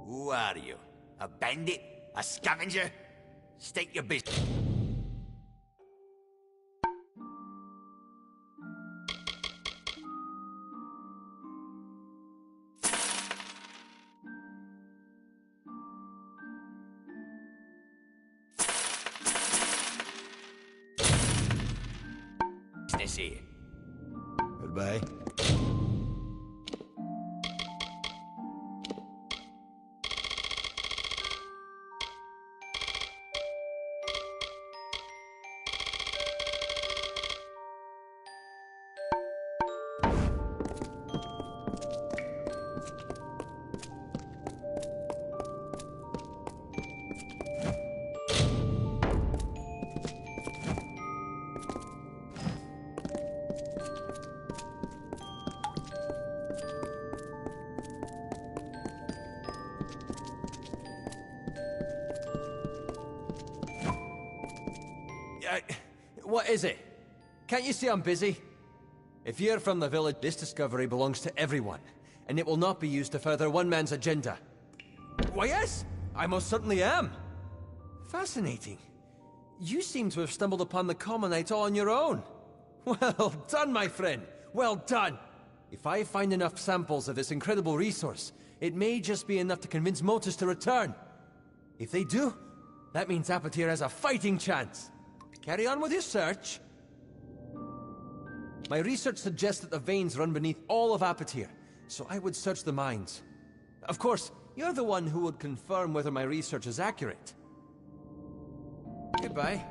Who are you? A bandit? A scavenger? State your business. Business here. Goodbye. What is it? Can't you see I'm busy? If you're from the village, this discovery belongs to everyone, and it will not be used to further one man's agenda. Why, yes, I most certainly am. Fascinating. You seem to have stumbled upon the Commonites all on your own. Well done, my friend. Well done. If I find enough samples of this incredible resource, it may just be enough to convince Motus to return. If they do, that means Apatir has a fighting chance. Carry on with your search. My research suggests that the veins run beneath all of Apatir, so I would search the mines. Of course, you're the one who would confirm whether my research is accurate. Goodbye.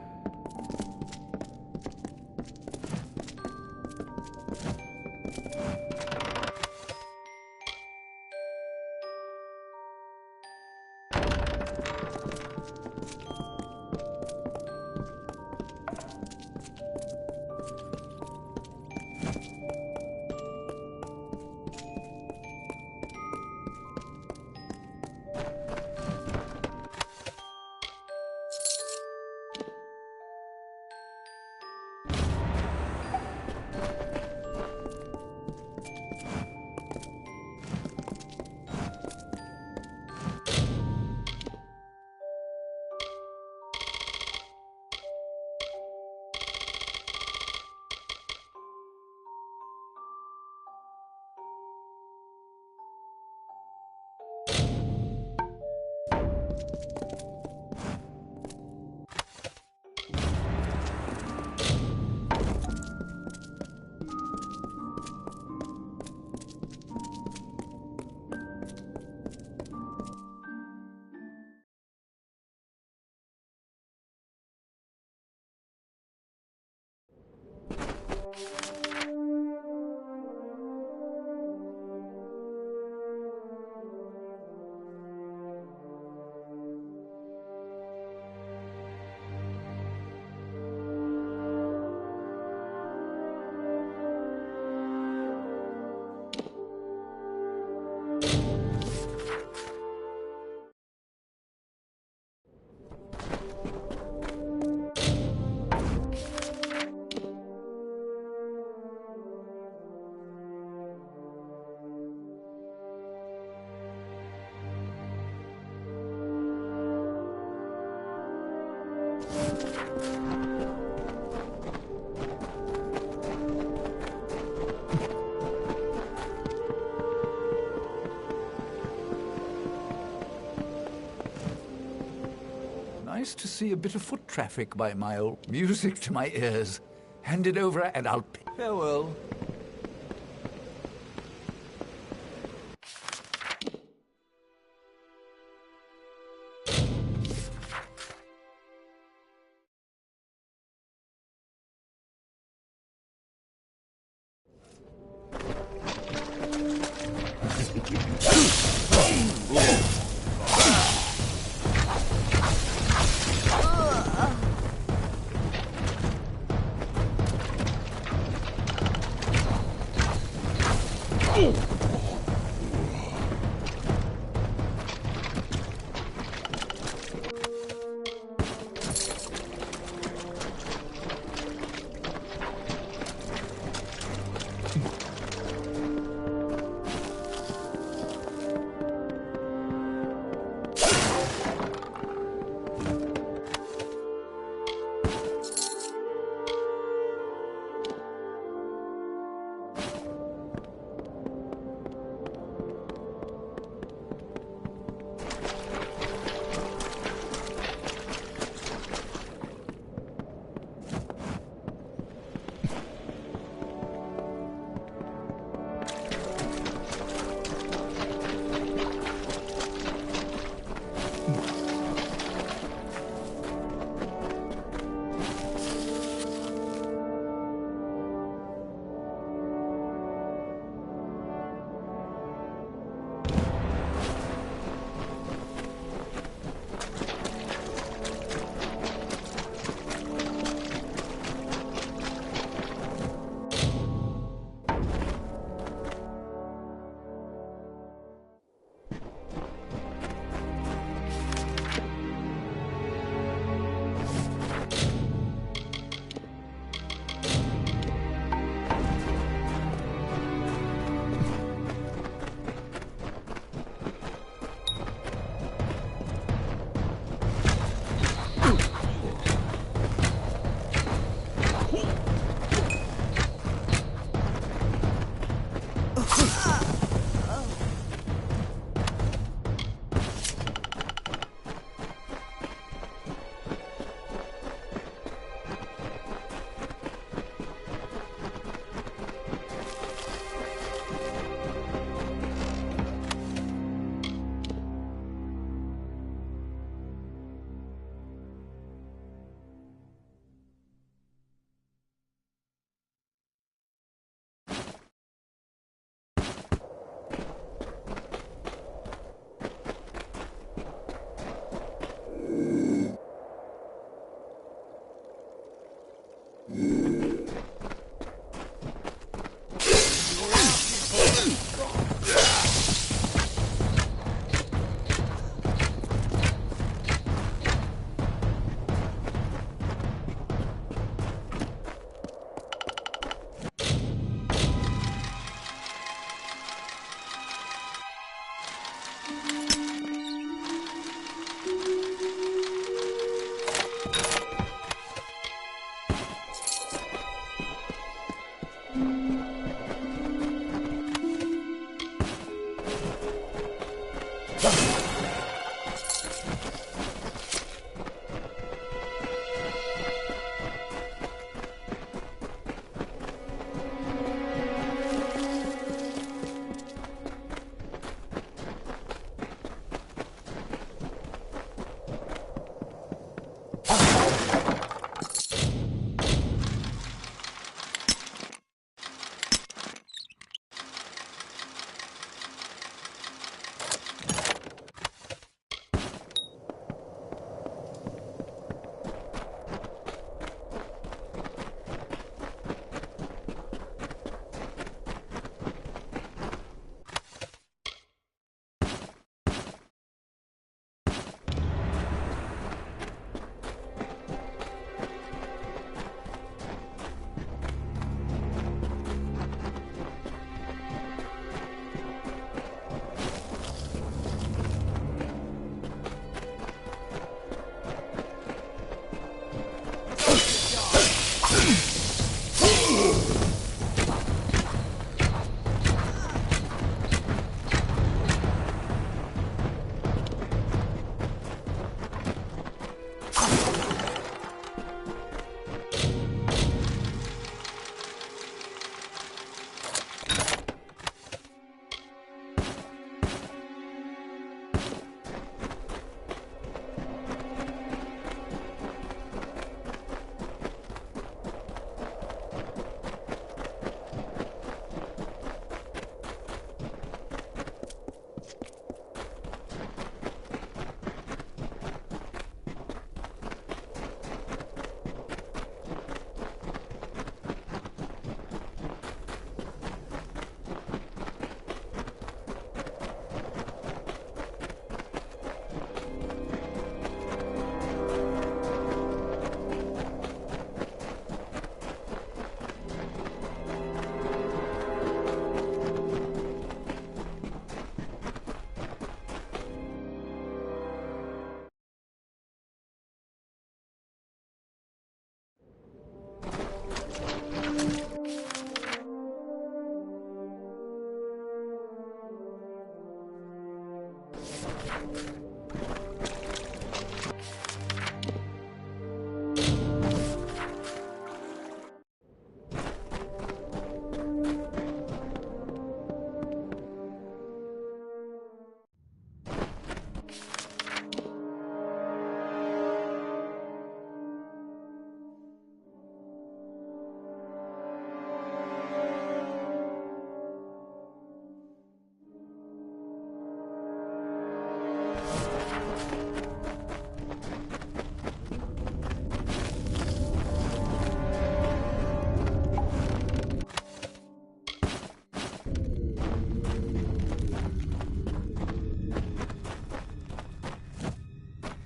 Nice to see a bit of foot traffic by my old music to my ears. Hand it over and I'll pay. Farewell.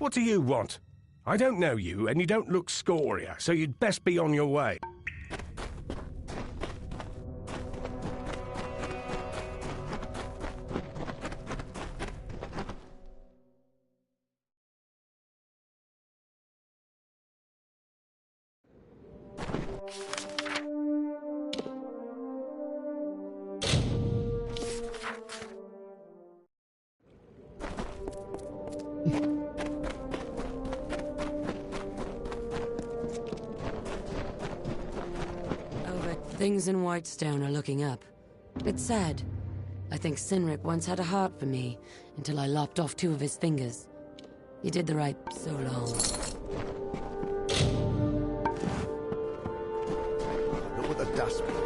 What do you want? I don't know you, and you don't look scoria, so you'd best be on your way. Things in Whitestone are looking up. It's sad. I think Cynric once had a heart for me, until I lopped off 2 of his fingers. He did the right so long. Look what the dust brought.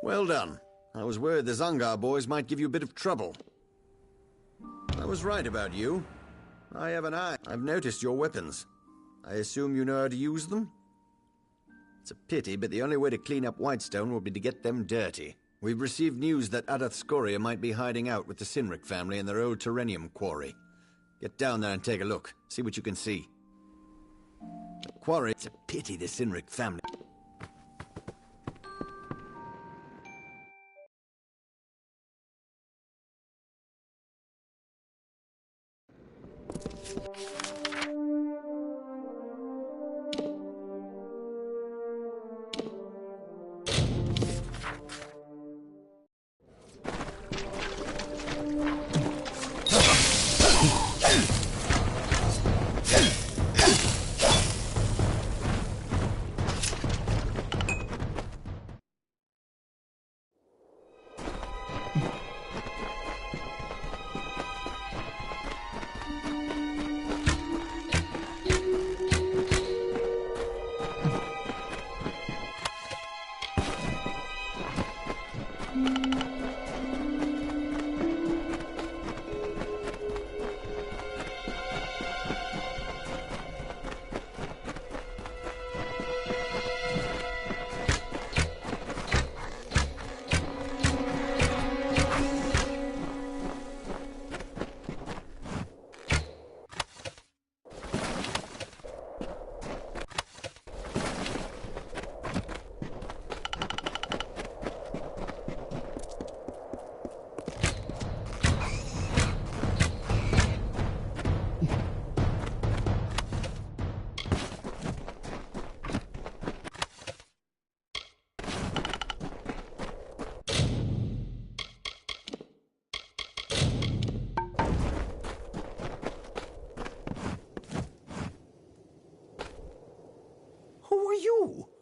Well done. I was worried the Zangar boys might give you a bit of trouble. I was right about you. I have an eye. I've noticed your weapons. I assume you know how to use them? It's a pity, but the only way to clean up Whitestone will be to get them dirty. We've received news that Adath Scoria might be hiding out with the Sinric family in their old Terrenium quarry. Get down there and take a look. See what you can see. The quarry... It's a pity the Sinric family...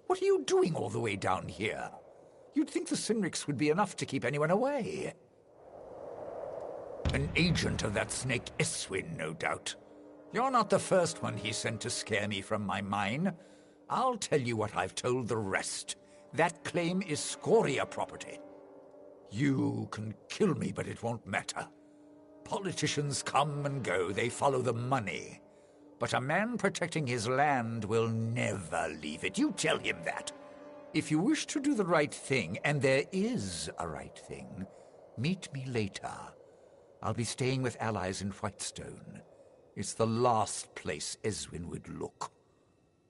What are you doing all the way down here? You'd think the Sinrics would be enough to keep anyone away. An agent of that snake Eswin, no doubt. You're not the first one he sent to scare me from my mine. I'll tell you what I've told the rest. That claim is Scoria property. You can kill me, but it won't matter. Politicians come and go, they follow the money. But a man protecting his land will never leave it. You tell him that. If you wish to do the right thing, and there is a right thing, meet me later. I'll be staying with allies in Whitestone. It's the last place Eswin would look.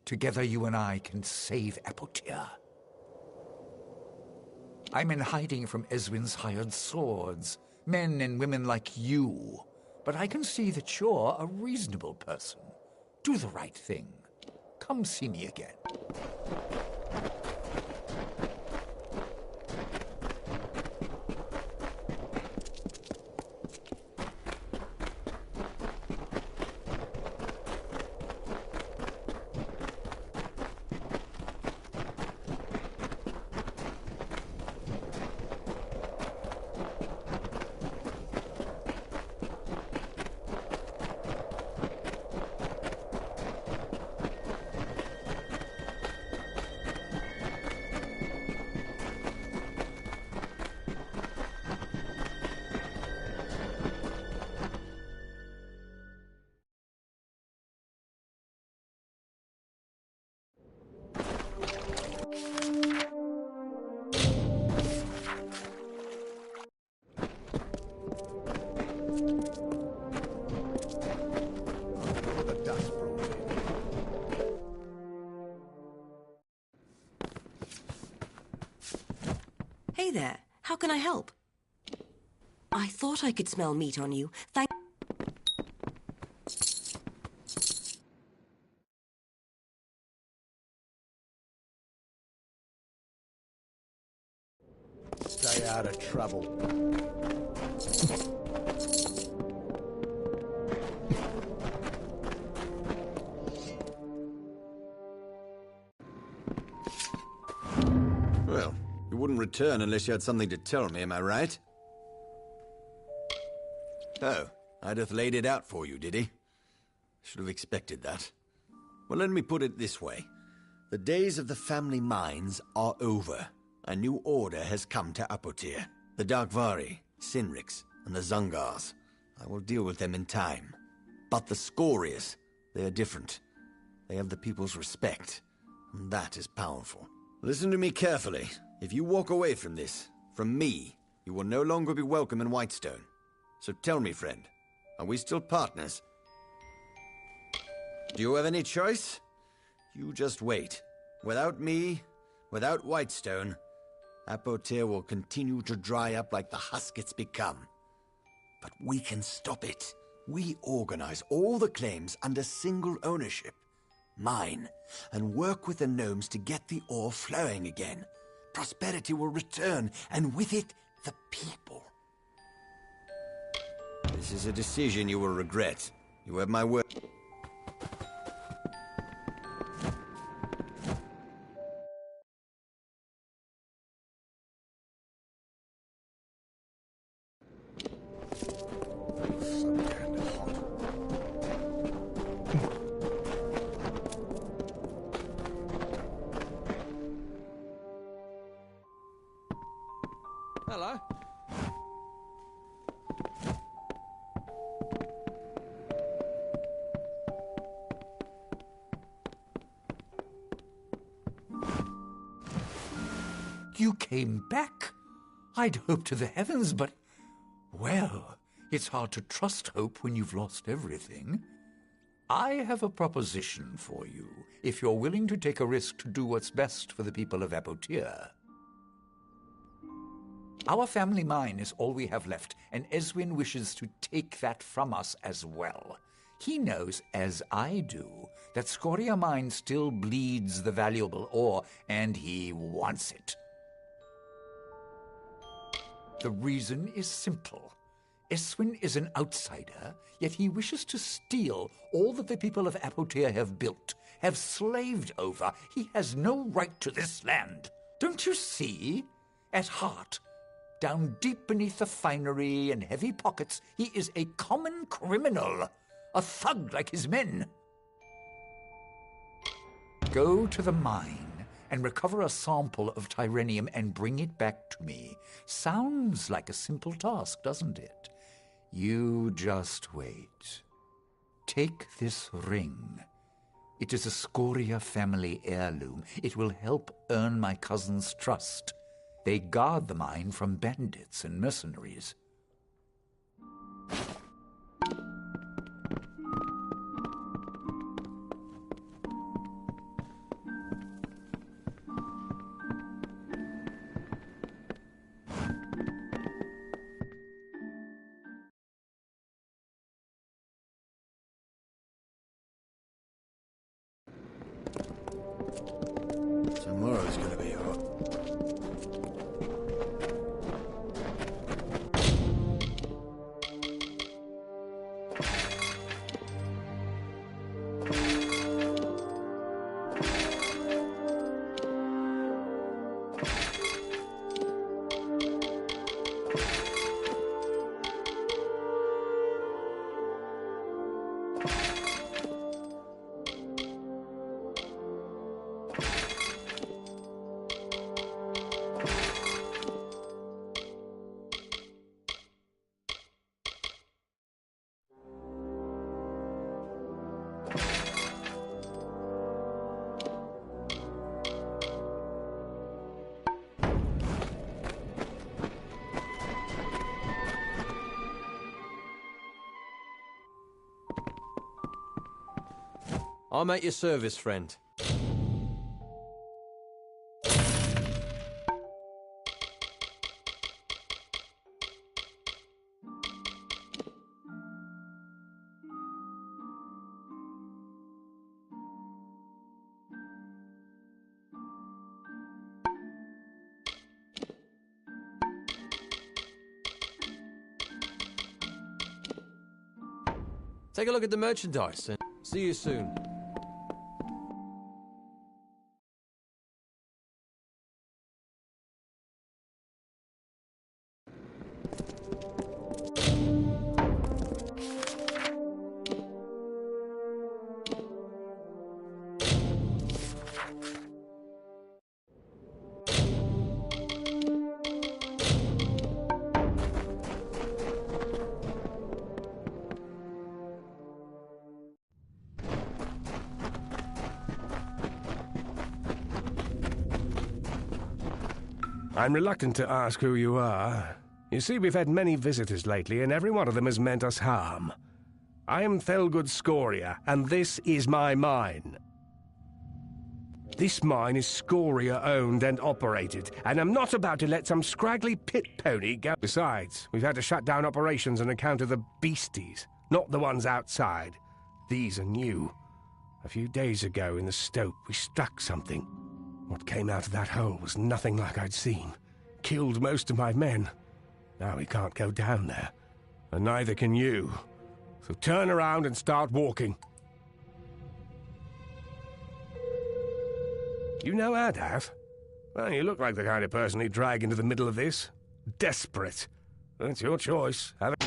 Together you and I can save Apotyr. I'm in hiding from Eswin's hired swords, men and women like you. But I can see that you're a reasonable person. Do the right thing. Come see me again. Hey there, how can I help? I thought I could smell meat on you. Stay out of trouble. Well, you wouldn't return unless you had something to tell me, am I right? Oh, Adath laid it out for you, did he? Should have expected that. Well, let me put it this way. The days of the family mines are over. A new order has come to Apotyr. The Darkvari, Sinriks, and the Zungars. I will deal with them in time. But the Scorias, they are different. They have the people's respect, and that is powerful. Listen to me carefully. If you walk away from this, from me, you will no longer be welcome in Whitestone. So tell me, friend, are we still partners? Do you have any choice? You just wait. Without me, without Whitestone, Apotyr will continue to dry up like the husk it's become. But we can stop it. We organize all the claims under single ownership. Mine, and work with the gnomes to get the ore flowing again. Prosperity will return, and with it, the people. This is a decision you will regret. You have my word. Hello. You came back? I'd hoped to the heavens, but... Well, it's hard to trust hope when you've lost everything. I have a proposition for you, if you're willing to take a risk to do what's best for the people of Apotyr. Our family mine is all we have left, and Eswin wishes to take that from us as well. He knows, as I do, that Scoria Mine still bleeds the valuable ore, and he wants it. The reason is simple. Eswin is an outsider, yet he wishes to steal all that the people of Apotyr have built, have slaved over. He has no right to this land. Don't you see? At heart, down deep beneath the finery and heavy pockets, he is a common criminal, a thug like his men. Go to the mine and recover a sample of Tyrenium and bring it back to me. Sounds like a simple task, doesn't it? You just wait. Take this ring. It is a Scoria family heirloom. It will help earn my cousin's trust. They guard the mine from bandits and mercenaries. Tomorrow's gonna be hot. I'm at your service, friend. Take a look at the merchandise and see you soon. I'm reluctant to ask who you are. You see, we've had many visitors lately, and every one of them has meant us harm. I am Thelgood Scoria, and this is my mine. This mine is Scoria-owned and operated, and I'm not about to let some scraggly pit pony go. Besides, we've had to shut down operations on account of the beasties, not the ones outside. These are new. A few days ago in the stope, we struck something. What came out of that hole was nothing like I'd seen. Killed most of my men. Now we can't go down there, and neither can you. So turn around and start walking. You know Adath? Well, you look like the kind of person he'd drag into the middle of this. Desperate. That's your choice. Have it.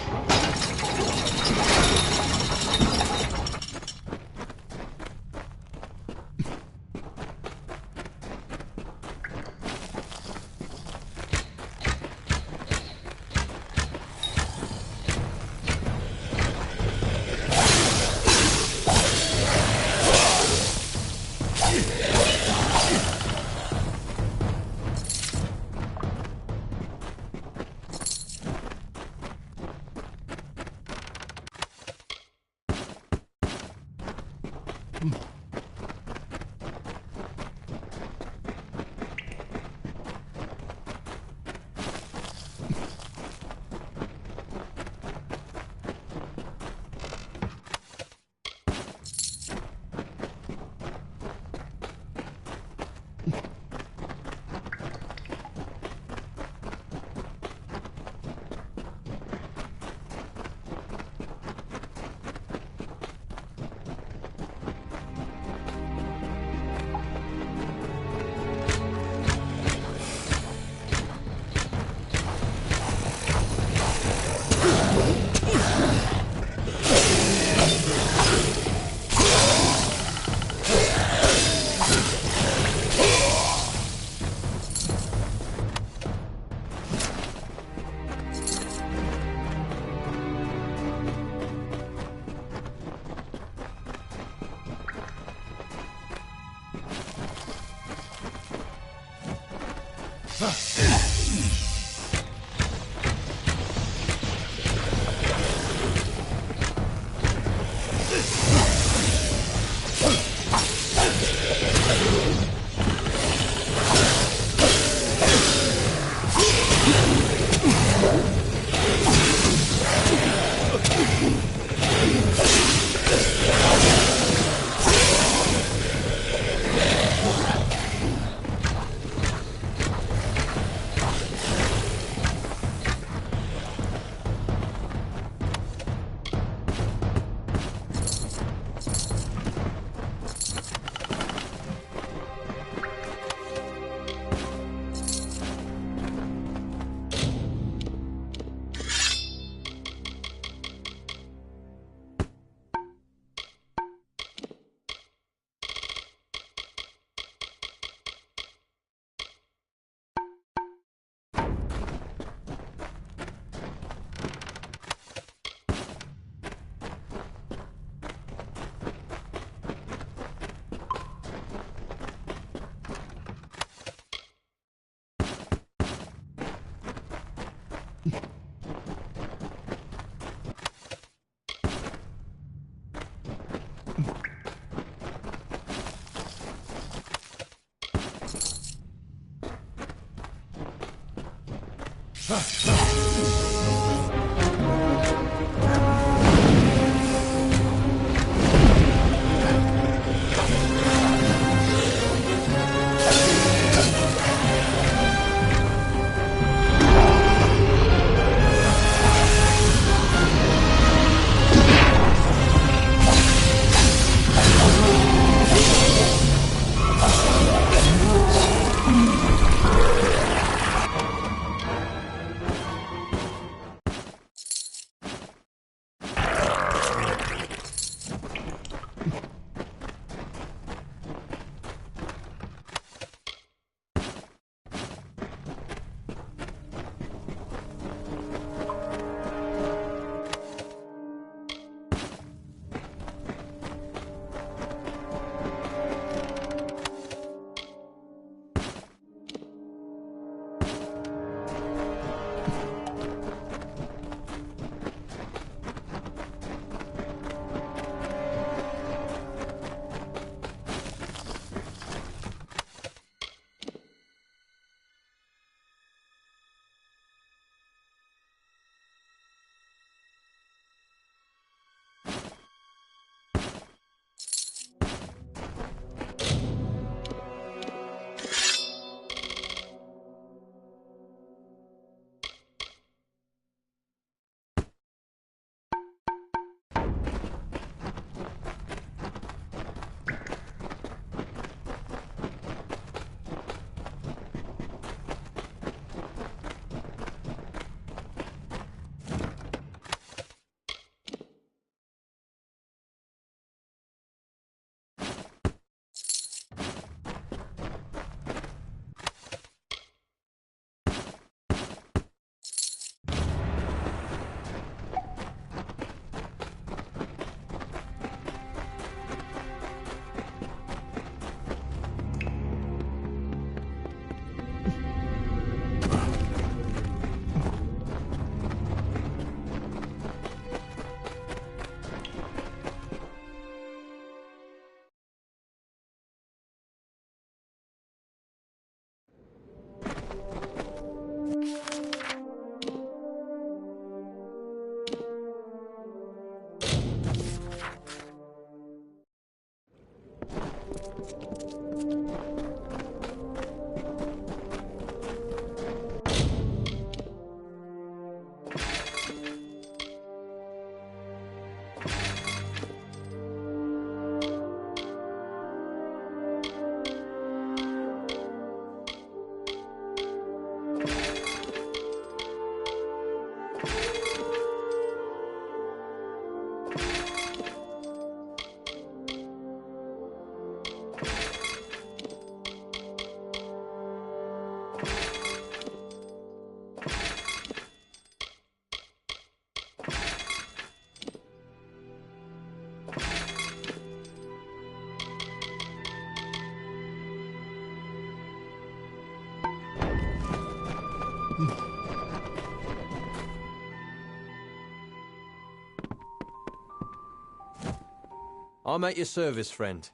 I'm at your service, friend.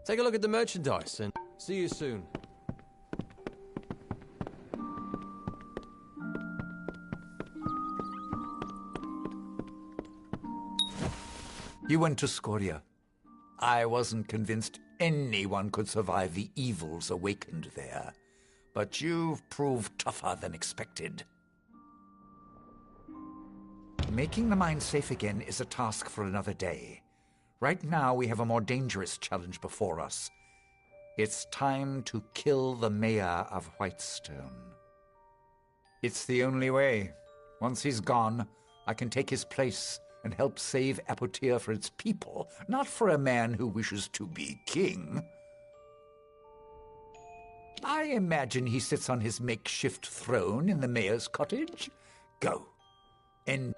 Take a look at the merchandise and see you soon. You went to Scoria. I wasn't convinced anyone could survive the evils awakened there. But you've proved tougher than expected. Making the mine safe again is a task for another day. Right now, we have a more dangerous challenge before us. It's time to kill the mayor of Whitestone. It's the only way. Once he's gone, I can take his place and help save Detyre for its people, not for a man who wishes to be king. I imagine he sits on his makeshift throne in the mayor's cottage. Go. And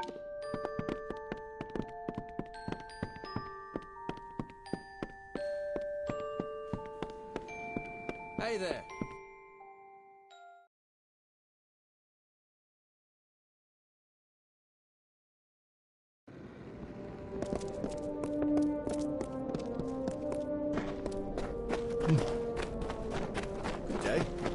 Hey there. Good day.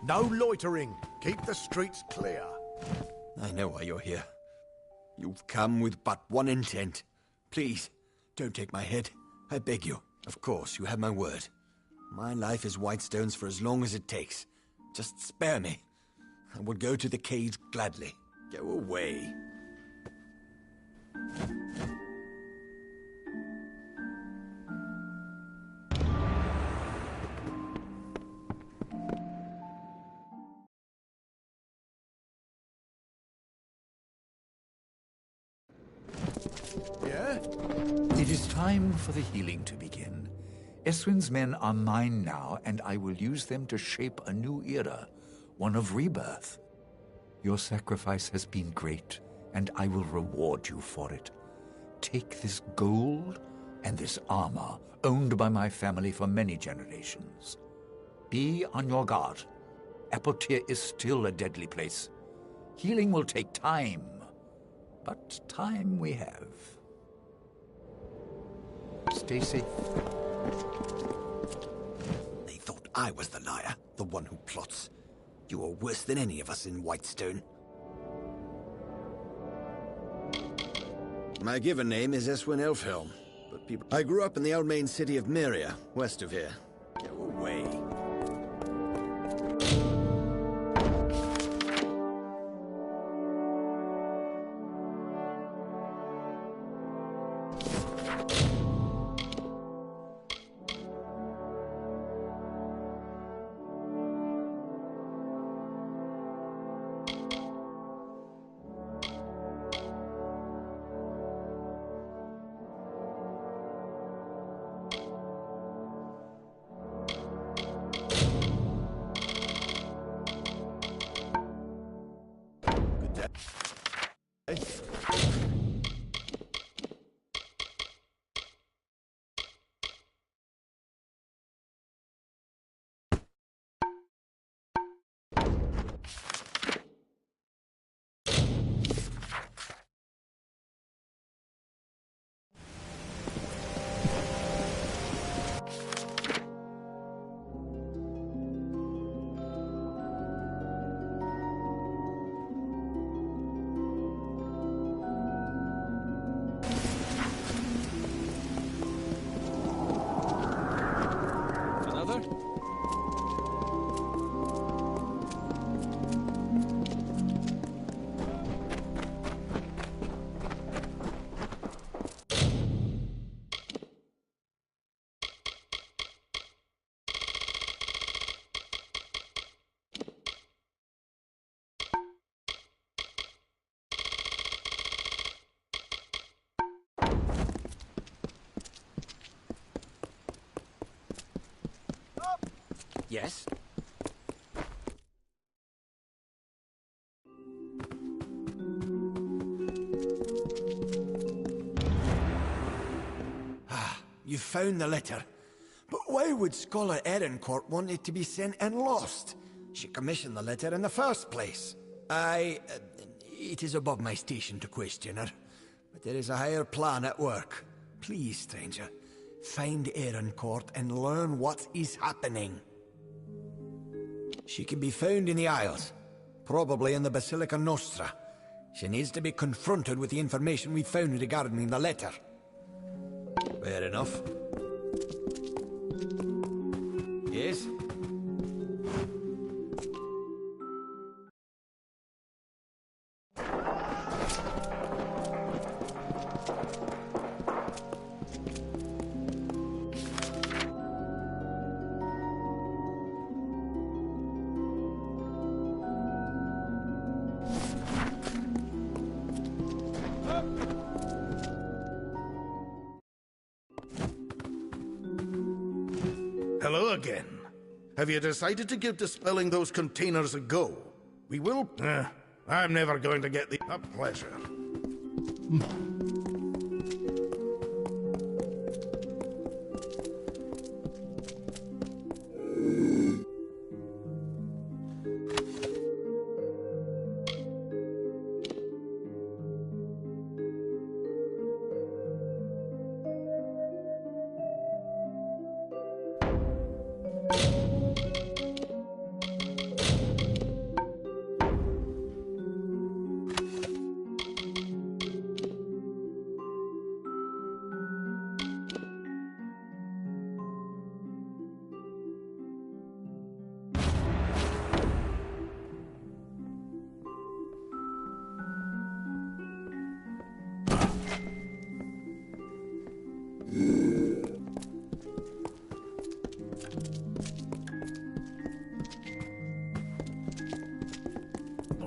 No loitering. Keep the streets clear. I know why you're here. You've come with but one intent. Please, don't take my head. I beg you. Of course, you have my word. My life is Whitestone's for as long as it takes. Just spare me. I would go to the cage gladly. Go away. Yeah? it is time for the healing to begin. Eswin's men are mine now, and I will use them to shape a new era, one of rebirth. Your sacrifice has been great, and I will reward you for it. Take this gold and this armor, owned by my family for many generations. Be on your guard. Detyre is still a deadly place. Healing will take time, but time we have. Stay safe. They thought I was the liar, the one who plots. You are worse than any of us in Whitestone. My given name is Eswin Elfhelm, but I grew up in the old main city of Myria, west of here. Go away. Yes? You found the letter. But why would Scholar Erincourt want it to be sent and lost? She commissioned the letter in the first place. It is above my station to question her. But there is a higher plan at work. Please, stranger, find Erincourt and learn what is happening. She can be found in the Isles. Probably in the Basilica Nostra. She needs to be confronted with the information we found regarding the letter. Fair enough. Yes? Hello again. Have you decided to give dispelling those containers a go? We will... I'm never going to get the... A pleasure.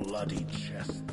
Bloody chest.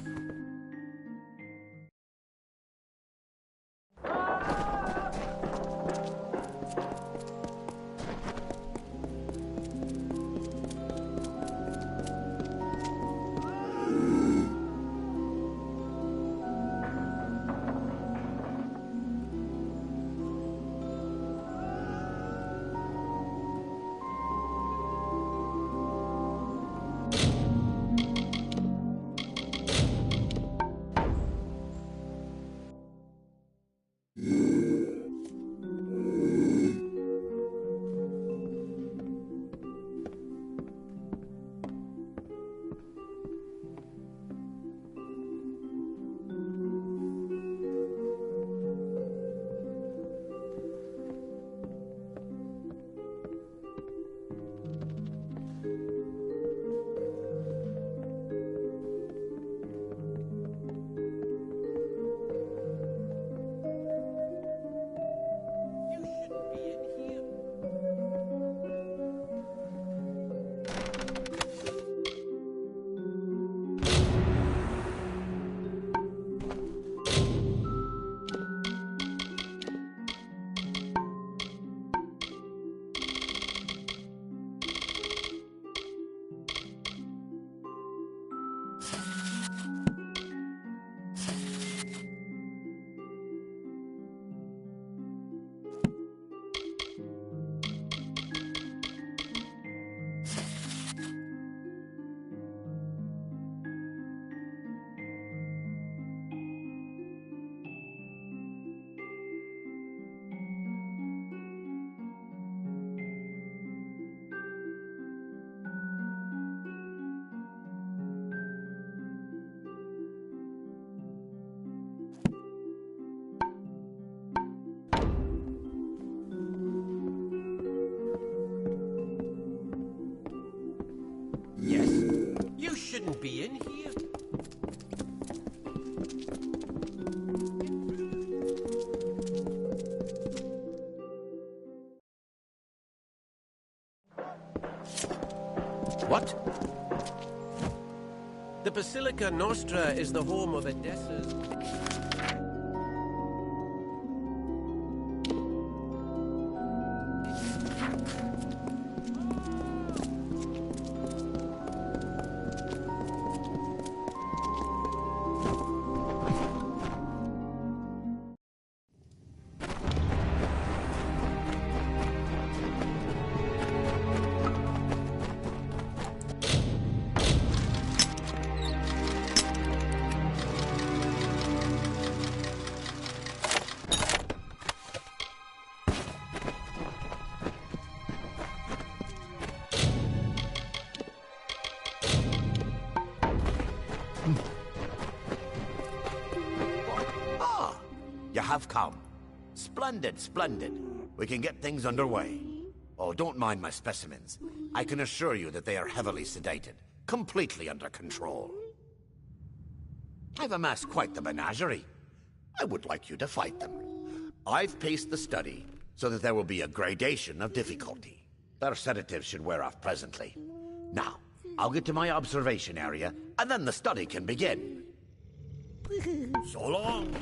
Shouldn't be in here. What? The Basilica Nostra is the home of Edessa's... Ah, you have come. Splendid, splendid. We can get things underway. Oh, don't mind my specimens. I can assure you that they are heavily sedated, completely under control. I've amassed quite the menagerie. I would like you to fight them. I've paced the study so that there will be a gradation of difficulty. Their sedatives should wear off presently. Now, I'll get to my observation area, and then the study can begin. So long.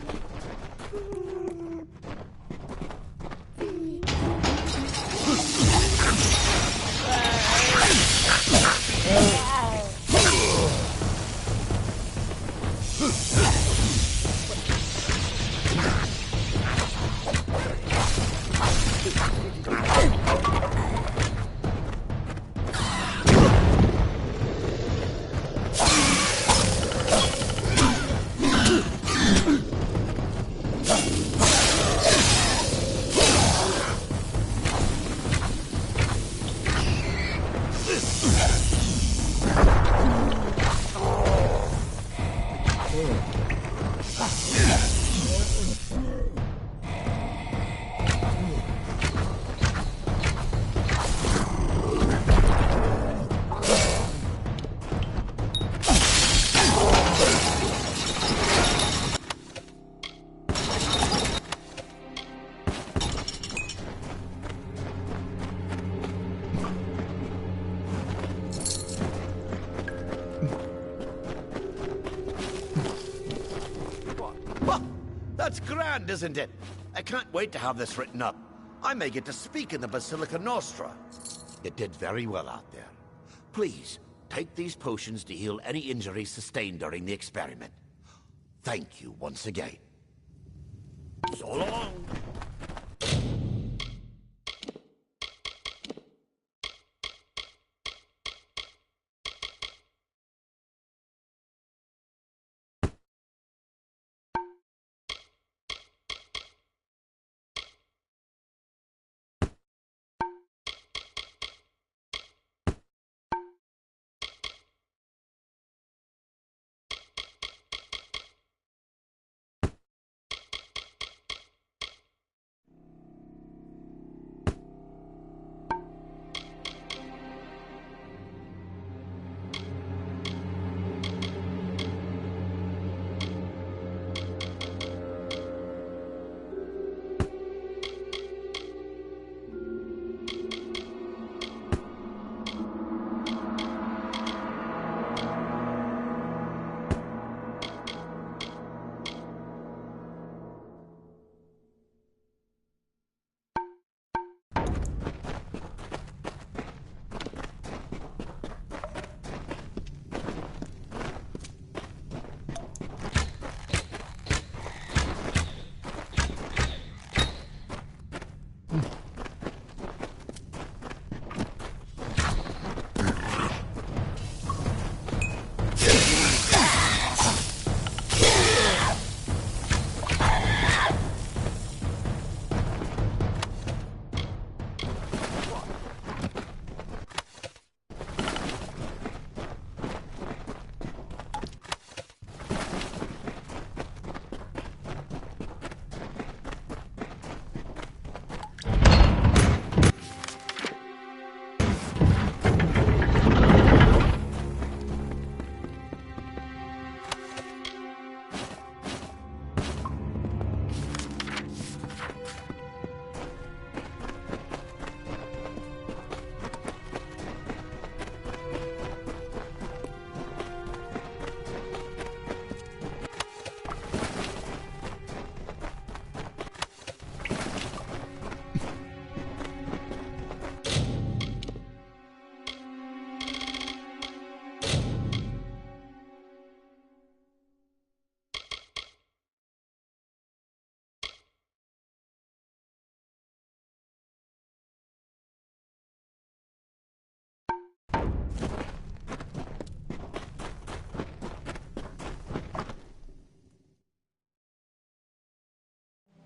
That's grand, isn't it? I can't wait to have this written up. I may get to speak in the Basilica Nostra. You did very well out there. Please, take these potions to heal any injuries sustained during the experiment. Thank you once again. So long!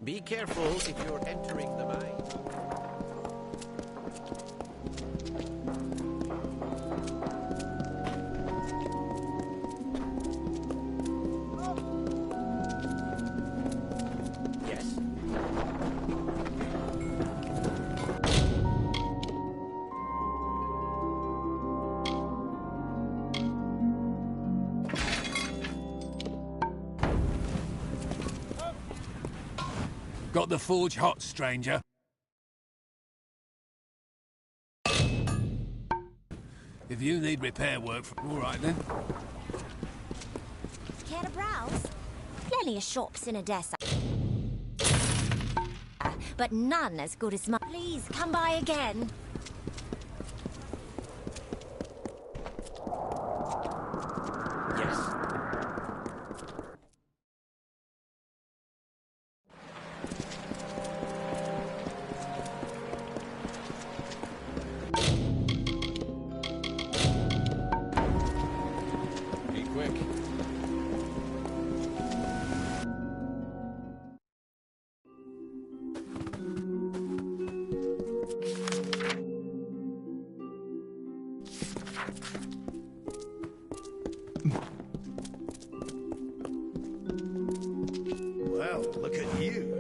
Be careful if you're entering the mine. Got the forge hot, stranger? If you need repair work, all right then. Care to browse? Plenty of shops in Odessa. But none as good as mine. Please, come by again. Yes. Be quick. Well, look at you.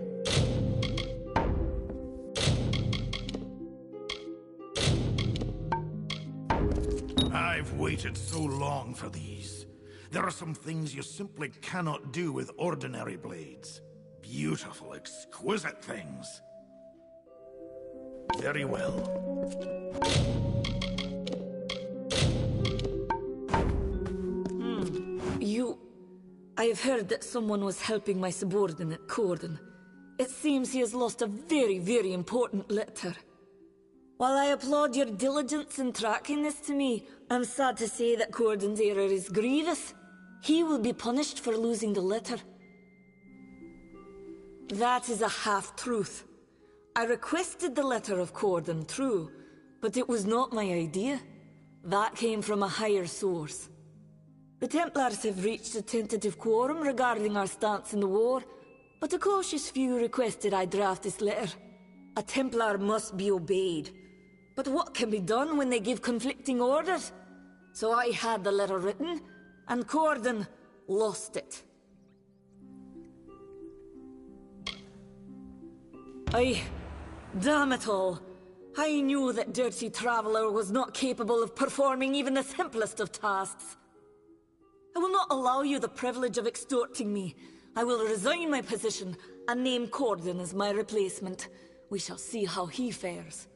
I've waited so long for these. There are some things you simply cannot do with ordinary blades. Beautiful, exquisite things. Very well. I have heard that someone was helping my subordinate, Corden. It seems he has lost a very, very important letter. While I applaud your diligence in tracking this to me, I'm sad to say that Corden's error is grievous. He will be punished for losing the letter. That is a half-truth. I requested the letter of Corden, true, but it was not my idea. That came from a higher source. The Templars have reached a tentative quorum regarding our stance in the war, but a cautious few requested I draft this letter. A Templar must be obeyed. But what can be done when they give conflicting orders? So I had the letter written, and Corden lost it. Damn it all. I knew that Dirty Traveler was not capable of performing even the simplest of tasks. I will not allow you the privilege of extorting me. I will resign my position and name Corden as my replacement. We shall see how he fares.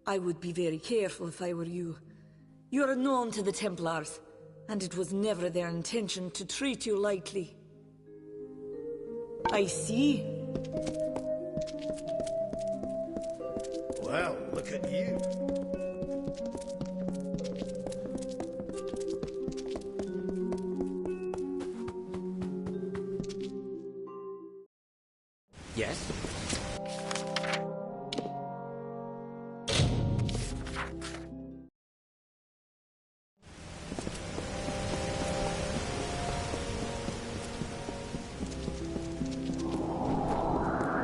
I would be very careful if I were you. You are known to the Templars, and it was never their intention to treat you lightly. I see. Well, look at you. Yes?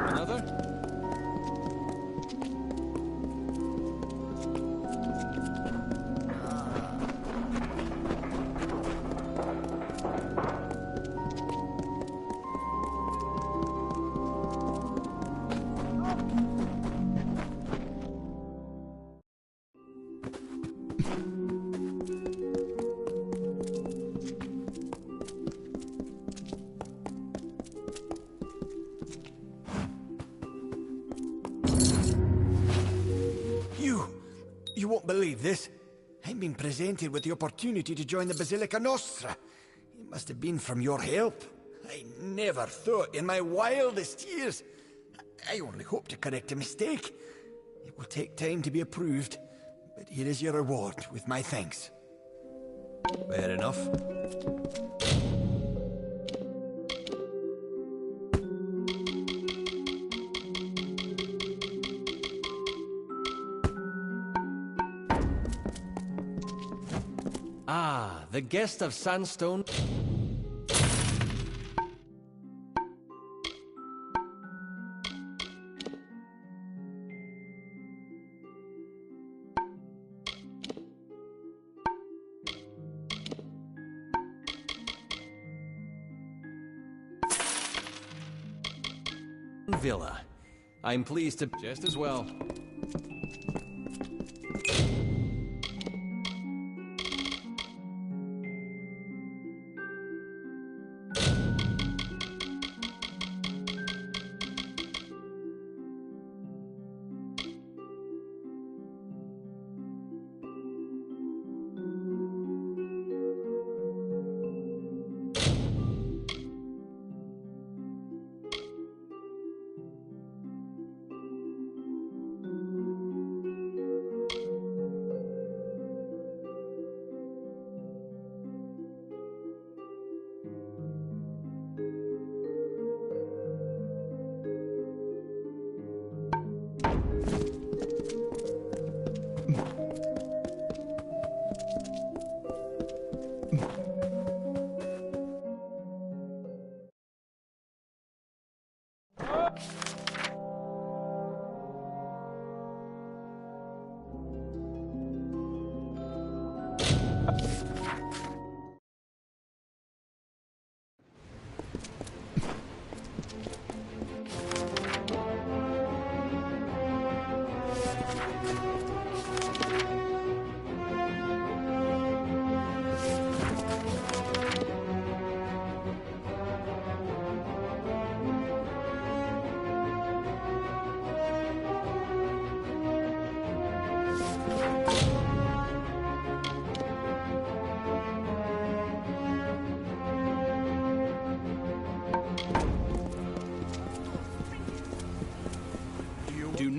Another? You won't believe this. I've been presented with the opportunity to join the Basilica Nostra. It must have been from your help. I never thought in my wildest years. I only hope to correct a mistake. It will take time to be approved, but here is your reward with my thanks. Fair enough. Ah, the guest of Sandstone. Villa. I'm pleased to... Just as well.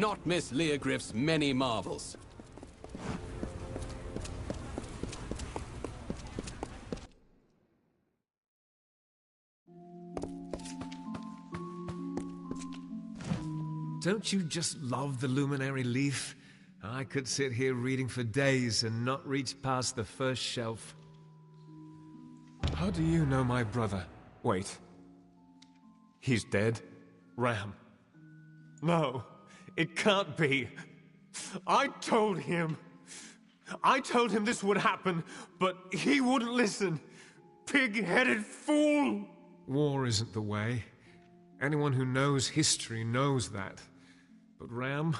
not miss Leogriff's many marvels. Don't you just love the luminary leaf? I could sit here reading for days and not reach past the first shelf. How do you know my brother? Wait. He's dead? Ram. No, it can't be. I told him this would happen, but he wouldn't listen. Pig-headed fool! War isn't the way. Anyone who knows history knows that. But Ram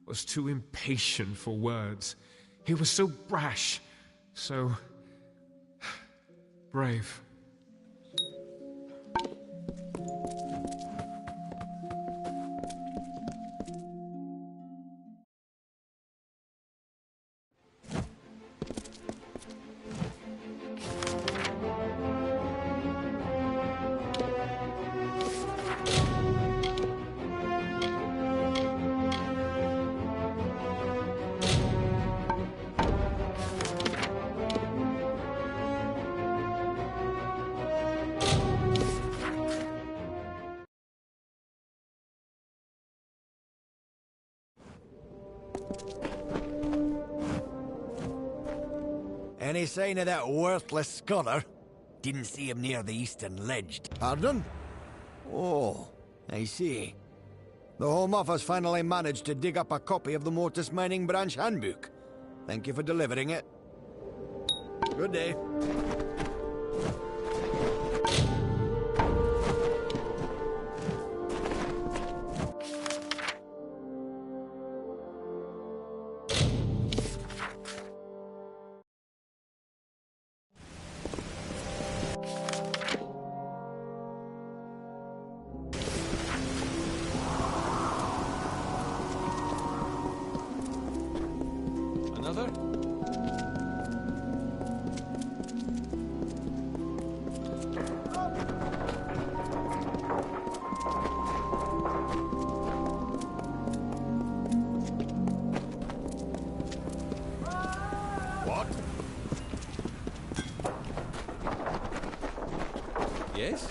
was too impatient for words. He was so brash, so brave. Any sign of that worthless scholar? Didn't see him near the eastern ledge. Pardon? Oh, I see. The Home Office finally managed to dig up a copy of the Mortis Mining Branch Handbook. Thank you for delivering it. Good day. Another? What? Yes?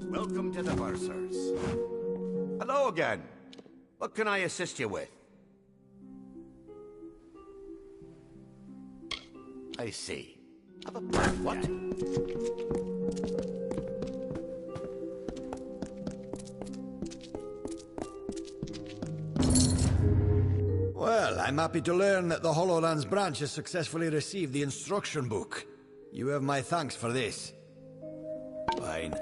Welcome to the Bursars. Hello again. What can I assist you with? I see. Have a what? Well, I'm happy to learn that the Hollowlands branch has successfully received the instruction book. You have my thanks for this. Fine.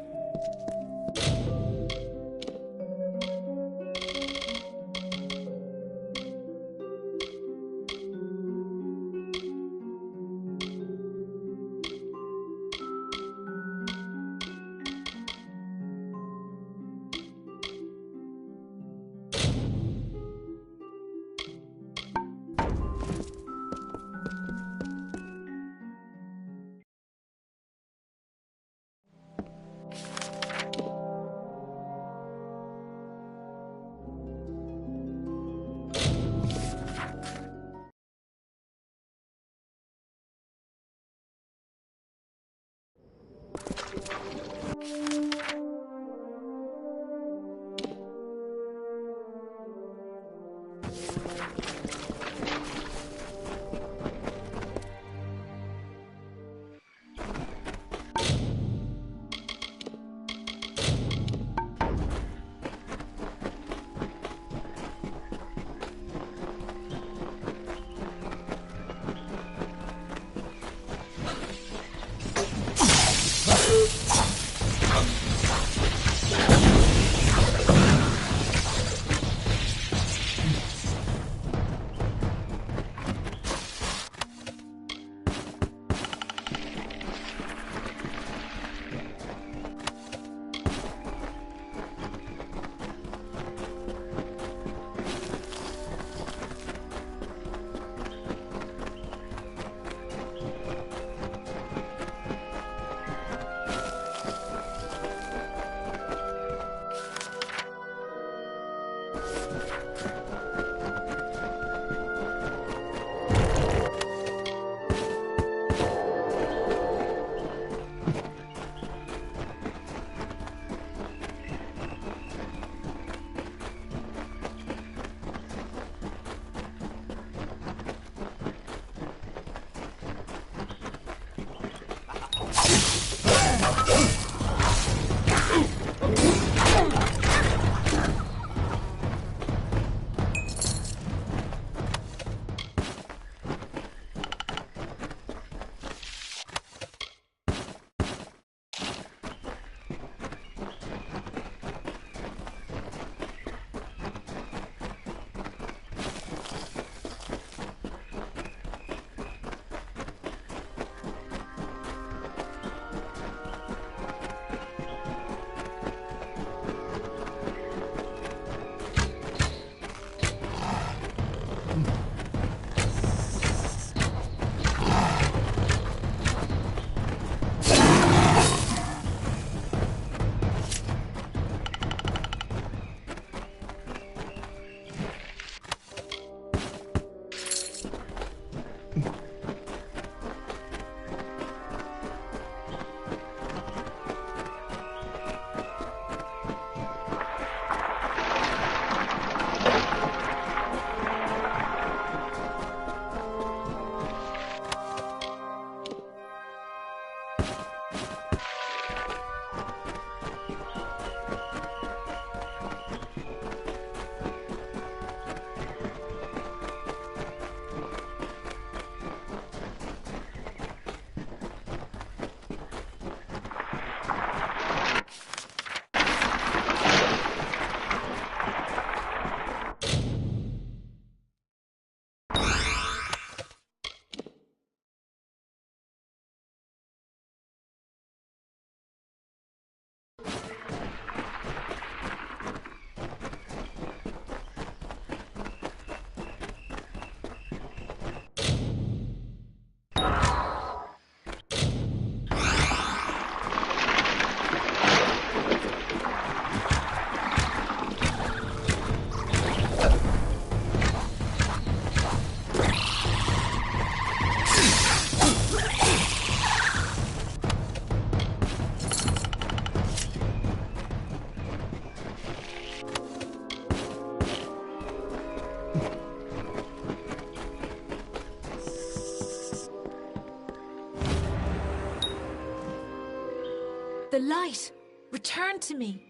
The light! Return to me!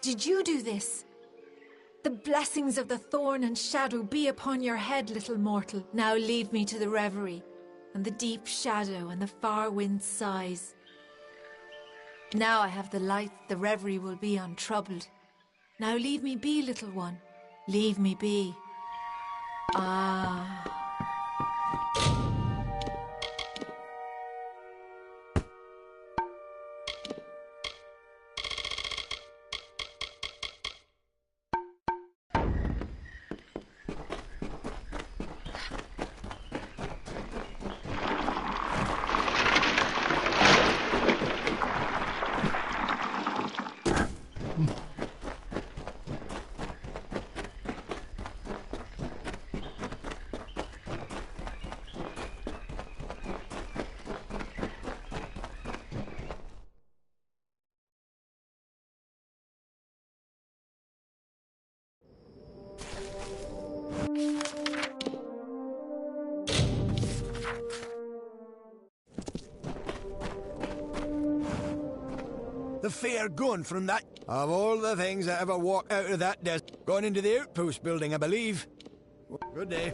Did you do this? The blessings of the thorn and shadow be upon your head, little mortal. Now leave me to the reverie, and the deep shadow and the far wind sighs. Now I have the light, the reverie will be untroubled. Now leave me be, little one. Leave me be. Ah. The fair gun from that... Of all the things that ever walk out of that desk, gone into the outpost building, I believe. Good day.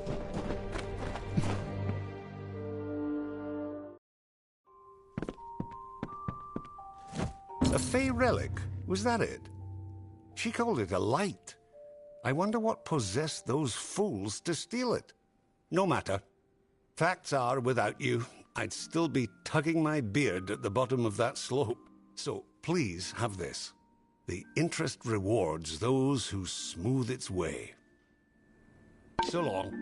A Fey relic? Was that it? She called it a light. I wonder what possessed those fools to steal it. No matter. Facts are, without you, I'd still be tugging my beard at the bottom of that slope. So please have this. The interest rewards those who smooth its way. So long.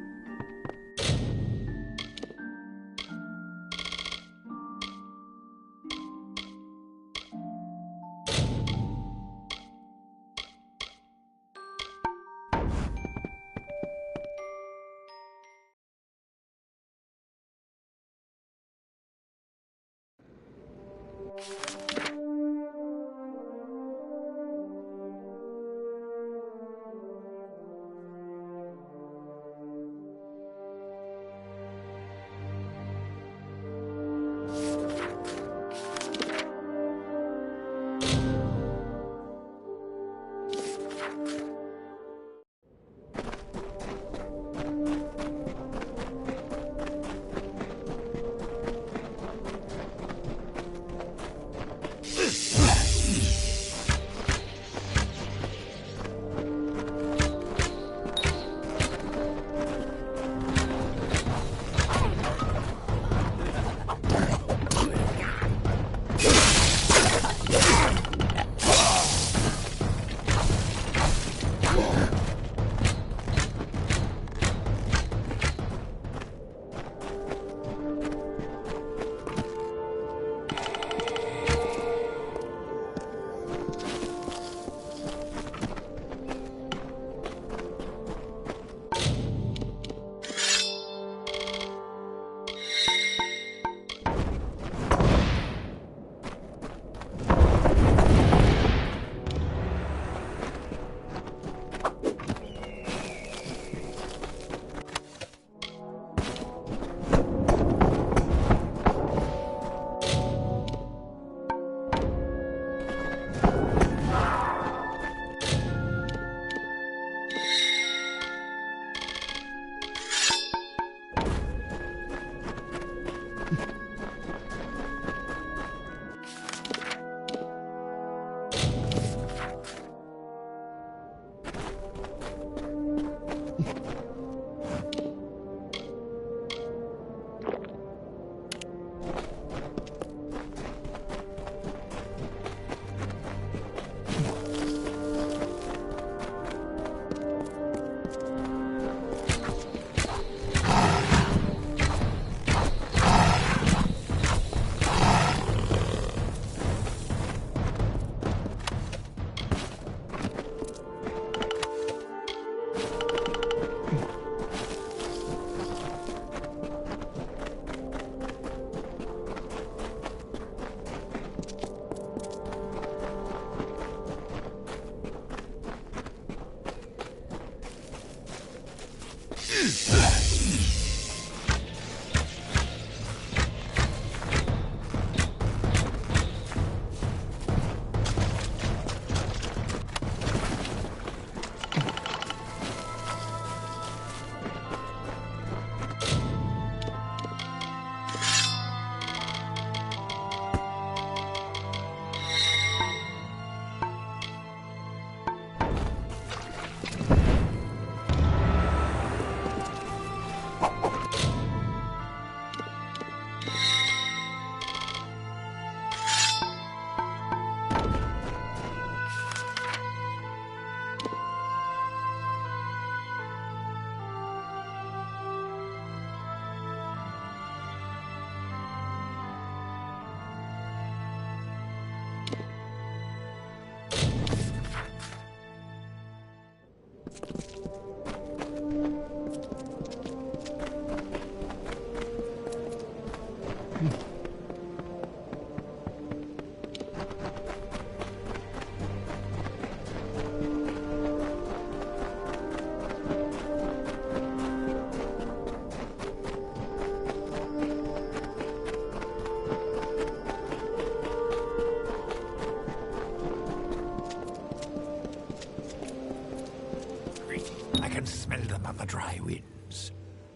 my winds.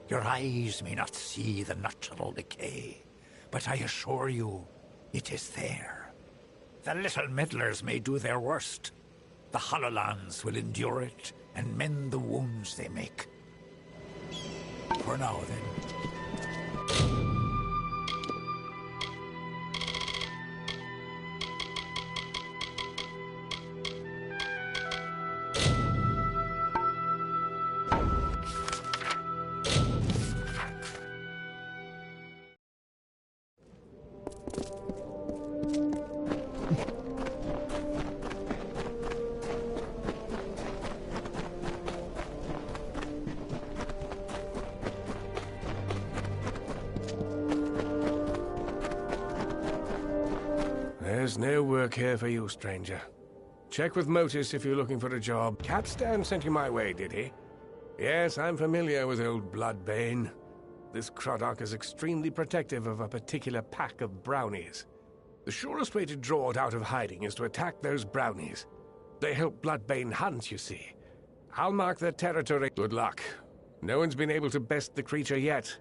Your eyes may not see the natural decay, but I assure you, it is there. The little meddlers may do their worst. The Hollowlands will endure it and mend the wounds they make. For now, then. There's no work here for you, stranger. Check with Motis if you're looking for a job. Capstan sent you my way, did he? Yes, I'm familiar with old Bloodbane. This Croddock is extremely protective of a particular pack of brownies. The surest way to draw it out of hiding is to attack those brownies. They help Bloodbane hunt, you see. I'll mark their territory. Good luck. No one's been able to best the creature yet.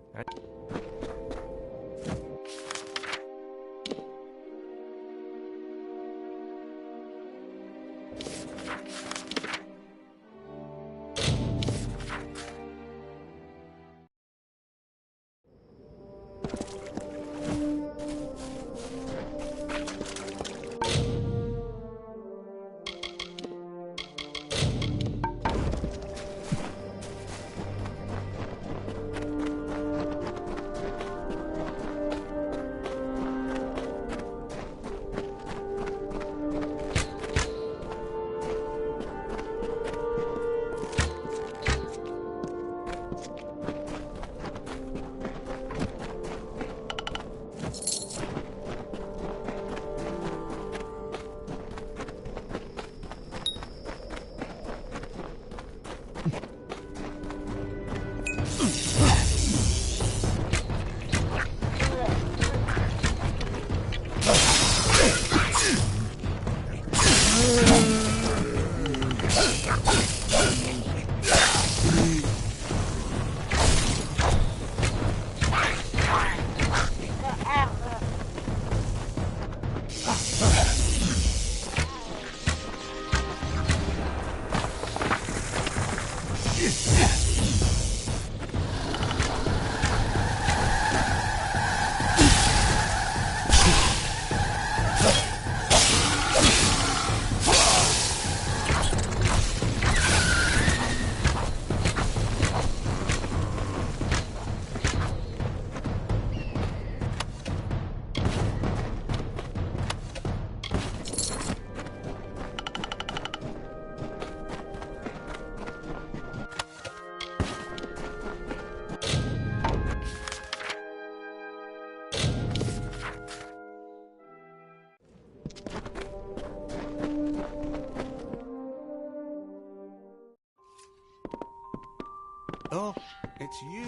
Oh, it's you.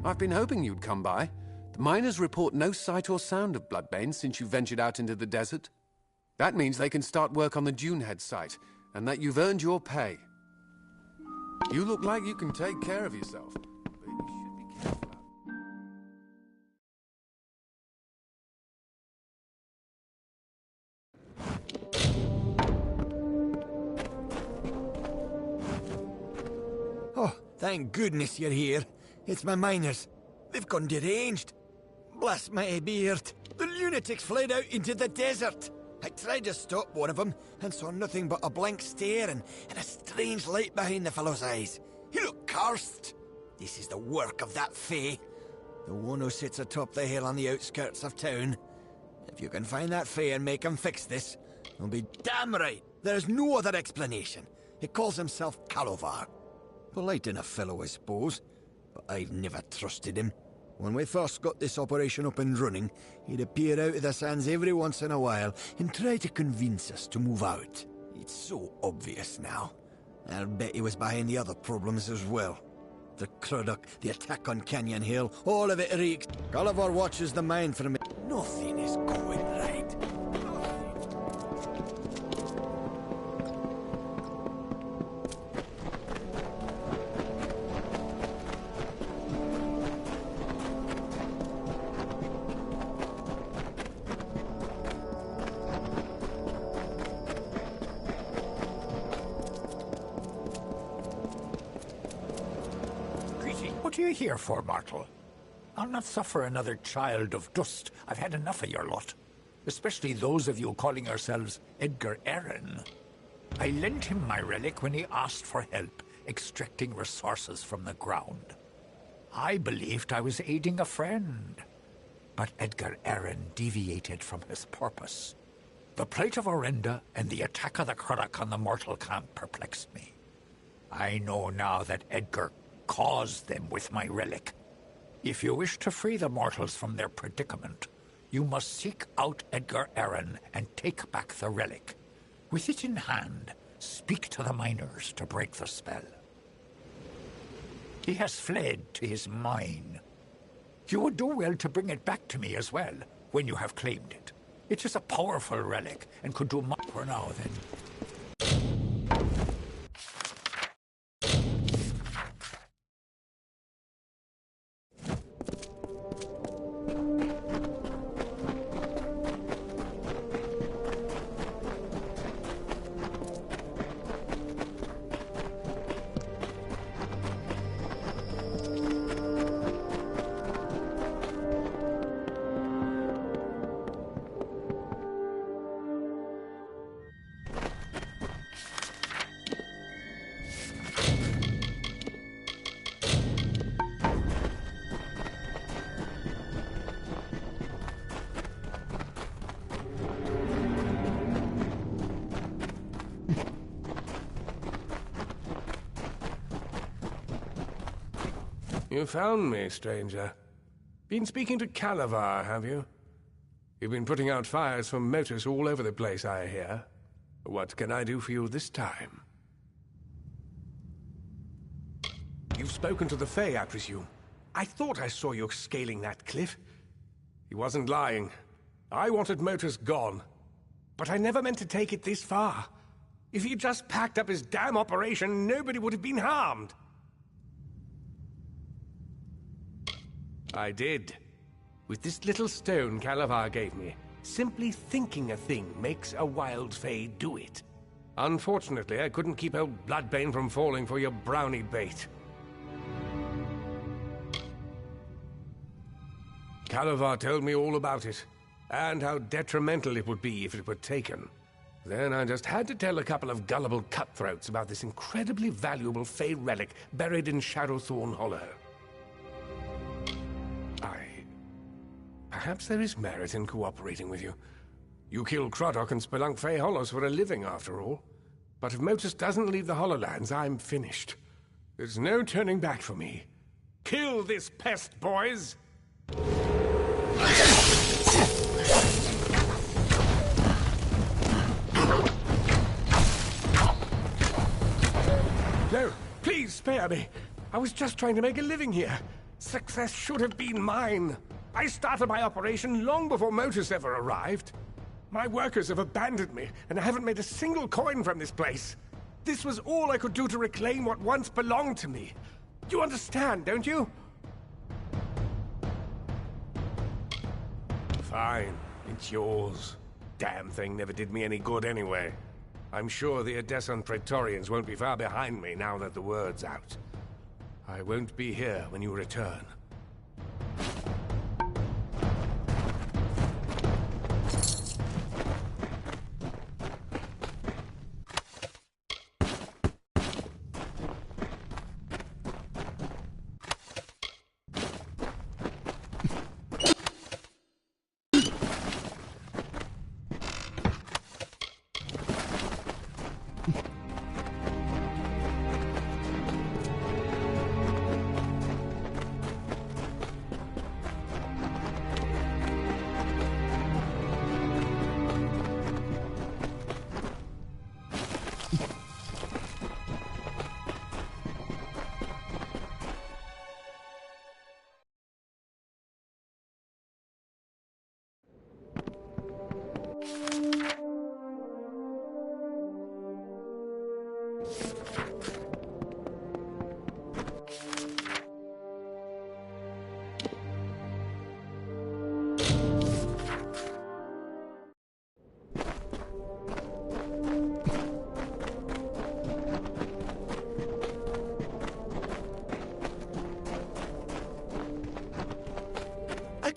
I've been hoping you'd come by. The miners report no sight or sound of Bloodbane since you ventured out into the desert. That means they can start work on the Dunehead site, and that you've earned your pay. You look like you can take care of yourself, but you should be careful. Oh, thank goodness you're here. It's my miners. They've gone deranged. Bless my beard. The lunatics fled out into the desert. I tried to stop one of them and saw nothing but a blank stare and a strange light behind the fellow's eyes. He looked cursed. This is the work of that Fae. The one who sits atop the hill on the outskirts of town. If you can find that Fae and make him fix this, you'll be damn right. There's no other explanation. He calls himself Calovar. Polite enough fellow, I suppose, but I've never trusted him. When we first got this operation up and running, he'd appear out of the sands every once in a while and try to convince us to move out. It's so obvious now. I'll bet he was behind the other problems as well. The Croddock, the attack on Canyon Hill, all of it reeks. Gulliver watches the mine from it. Nothing is going right. What are you here for, mortal? I'll not suffer another child of dust. I've had enough of your lot. Especially those of you calling yourselves Edgar Arryn. I lent him my relic when he asked for help extracting resources from the ground. I believed I was aiding a friend. But Edgar Arryn deviated from his purpose. The plight of Orenda and the attack of the Currach on the mortal camp perplexed me. I know now that Edgar caused them with my relic. If you wish to free the mortals from their predicament, you must seek out Edgar Arryn and take back the relic. With it in hand, speak to the miners to break the spell. He has fled to his mine. You would do well to bring it back to me as well, when you have claimed it. It is a powerful relic, and could do much for now, then. You found me, stranger. Been speaking to Calavar, have you? You've been putting out fires for Motus all over the place, I hear. What can I do for you this time? You've spoken to the Fae, I presume. I thought I saw you scaling that cliff. He wasn't lying. I wanted Motus gone. But I never meant to take it this far. If he'd just packed up his damn operation, nobody would have been harmed. I did. With this little stone Calavar gave me, simply thinking a thing makes a wild Fae do it. Unfortunately, I couldn't keep old Bloodbane from falling for your brownie bait. Calavar told me all about it, and how detrimental it would be if it were taken. Then I just had to tell a couple of gullible cutthroats about this incredibly valuable Fae relic buried in Shadowthorn Hollow. Perhaps there is merit in cooperating with you. You kill Croddock and spelunk Fae Hollows for a living, after all. But if Motus doesn't leave the Hollowlands, I'm finished. There's no turning back for me. Kill this pest, boys! No, please spare me. I was just trying to make a living here. Success should have been mine. I started my operation long before Motus ever arrived. My workers have abandoned me, and I haven't made a single coin from this place. This was all I could do to reclaim what once belonged to me. You understand, don't you? Fine, it's yours. Damn thing never did me any good anyway. I'm sure the Edessan Praetorians won't be far behind me now that the word's out. I won't be here when you return.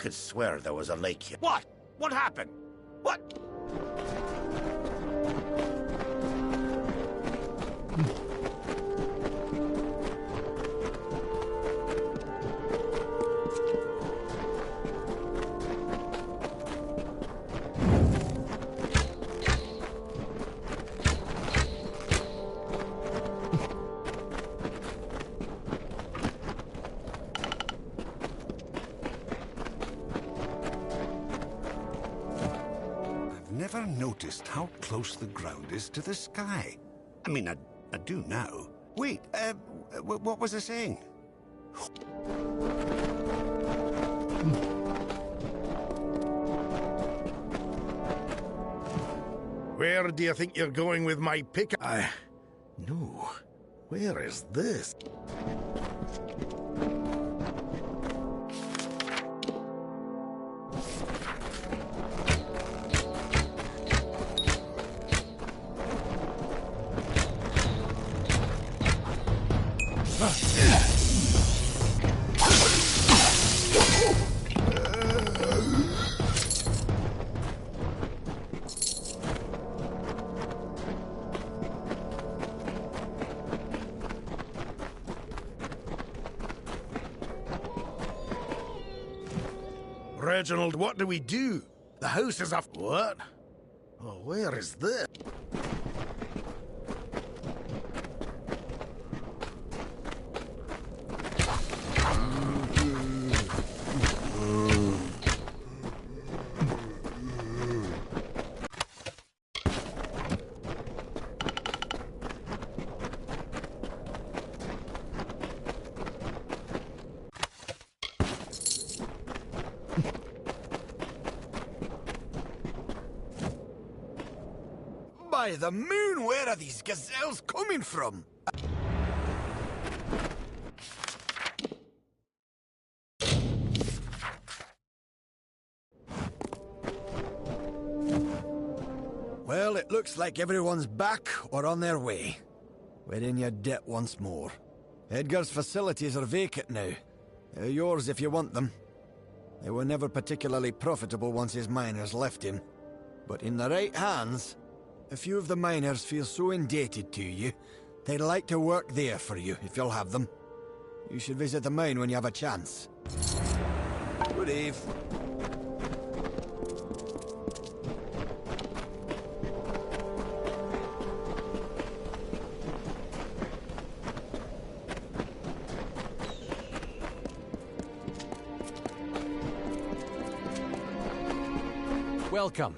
could swear there was a lake here. What? What happened? What? Never noticed how close the ground is to the sky. I mean, I do now. Wait, what was I saying? Where do you think you're going with my pick? No. Where is this? Reginald, what do we do? The house is off. What? Oh, where is this? By the moon, where are these gazelles coming from? Well, it looks like everyone's back or on their way. We're in your debt once more. Edgar's facilities are vacant now. They're yours if you want them. They were never particularly profitable once his miners left him. But in the right hands, a few of the miners feel so indebted to you, they'd like to work there for you, if you'll have them. You should visit the mine when you have a chance. Good eve. Welcome.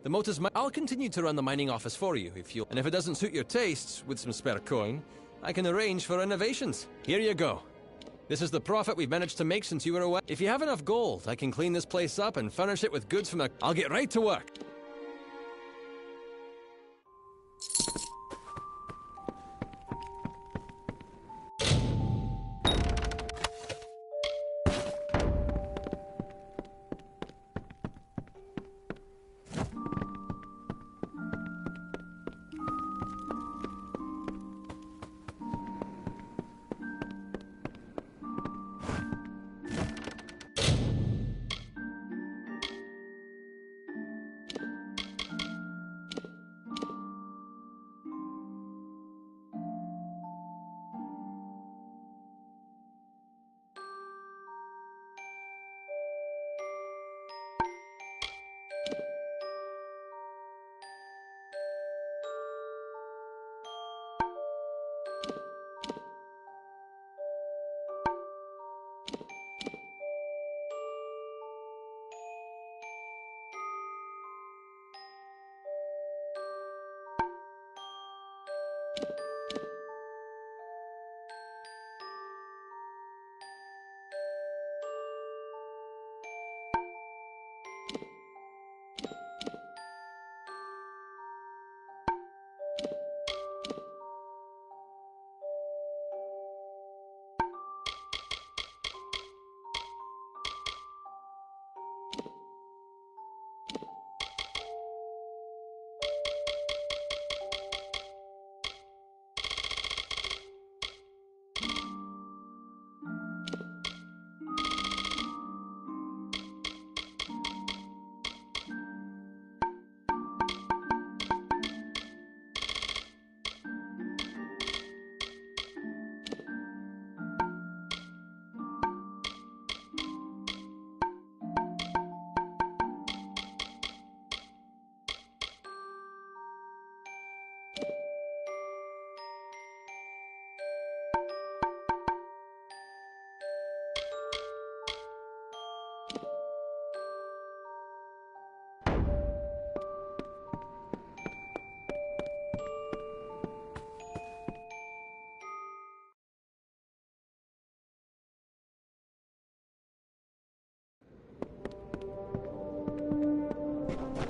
The motor's I'll continue to run the mining office for you if you... And if it doesn't suit your tastes, with some spare coin, I can arrange for renovations. Here you go. This is the profit we've managed to make since you were away. If you have enough gold, I can clean this place up and furnish it with goods from the... I'll get right to work.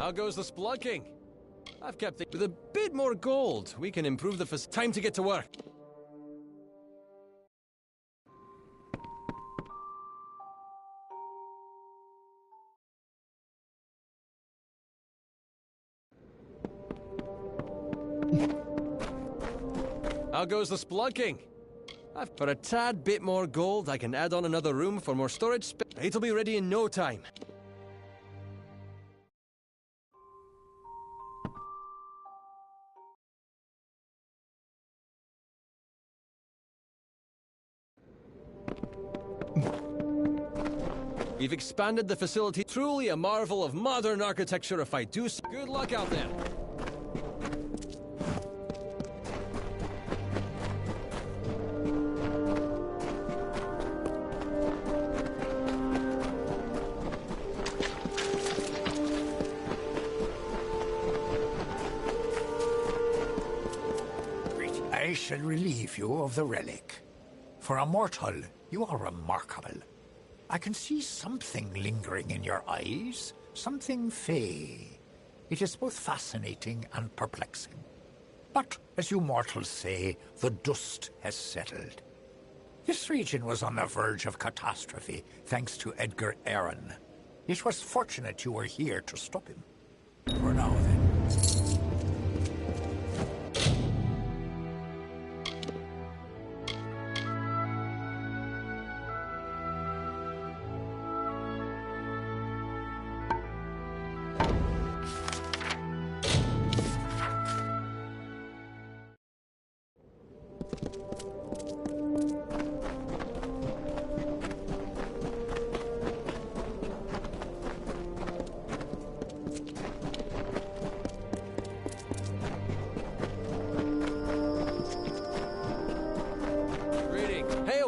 How goes the splunking? I've kept it with a bit more gold. We can improve the time to get to work. How goes the splunking? For a tad bit more gold, I can add on another room for more storage space. It'll be ready in no time. We've expanded the facility. Truly a marvel of modern architecture, if I do so. Good luck out there. I shall relieve you of the relic. For a mortal, you are remarkable. I can see something lingering in your eyes, something fey. It is both fascinating and perplexing. But, as you mortals say, the dust has settled. This region was on the verge of catastrophe, thanks to Edgar Aaron. It was fortunate you were here to stop him. For now, then.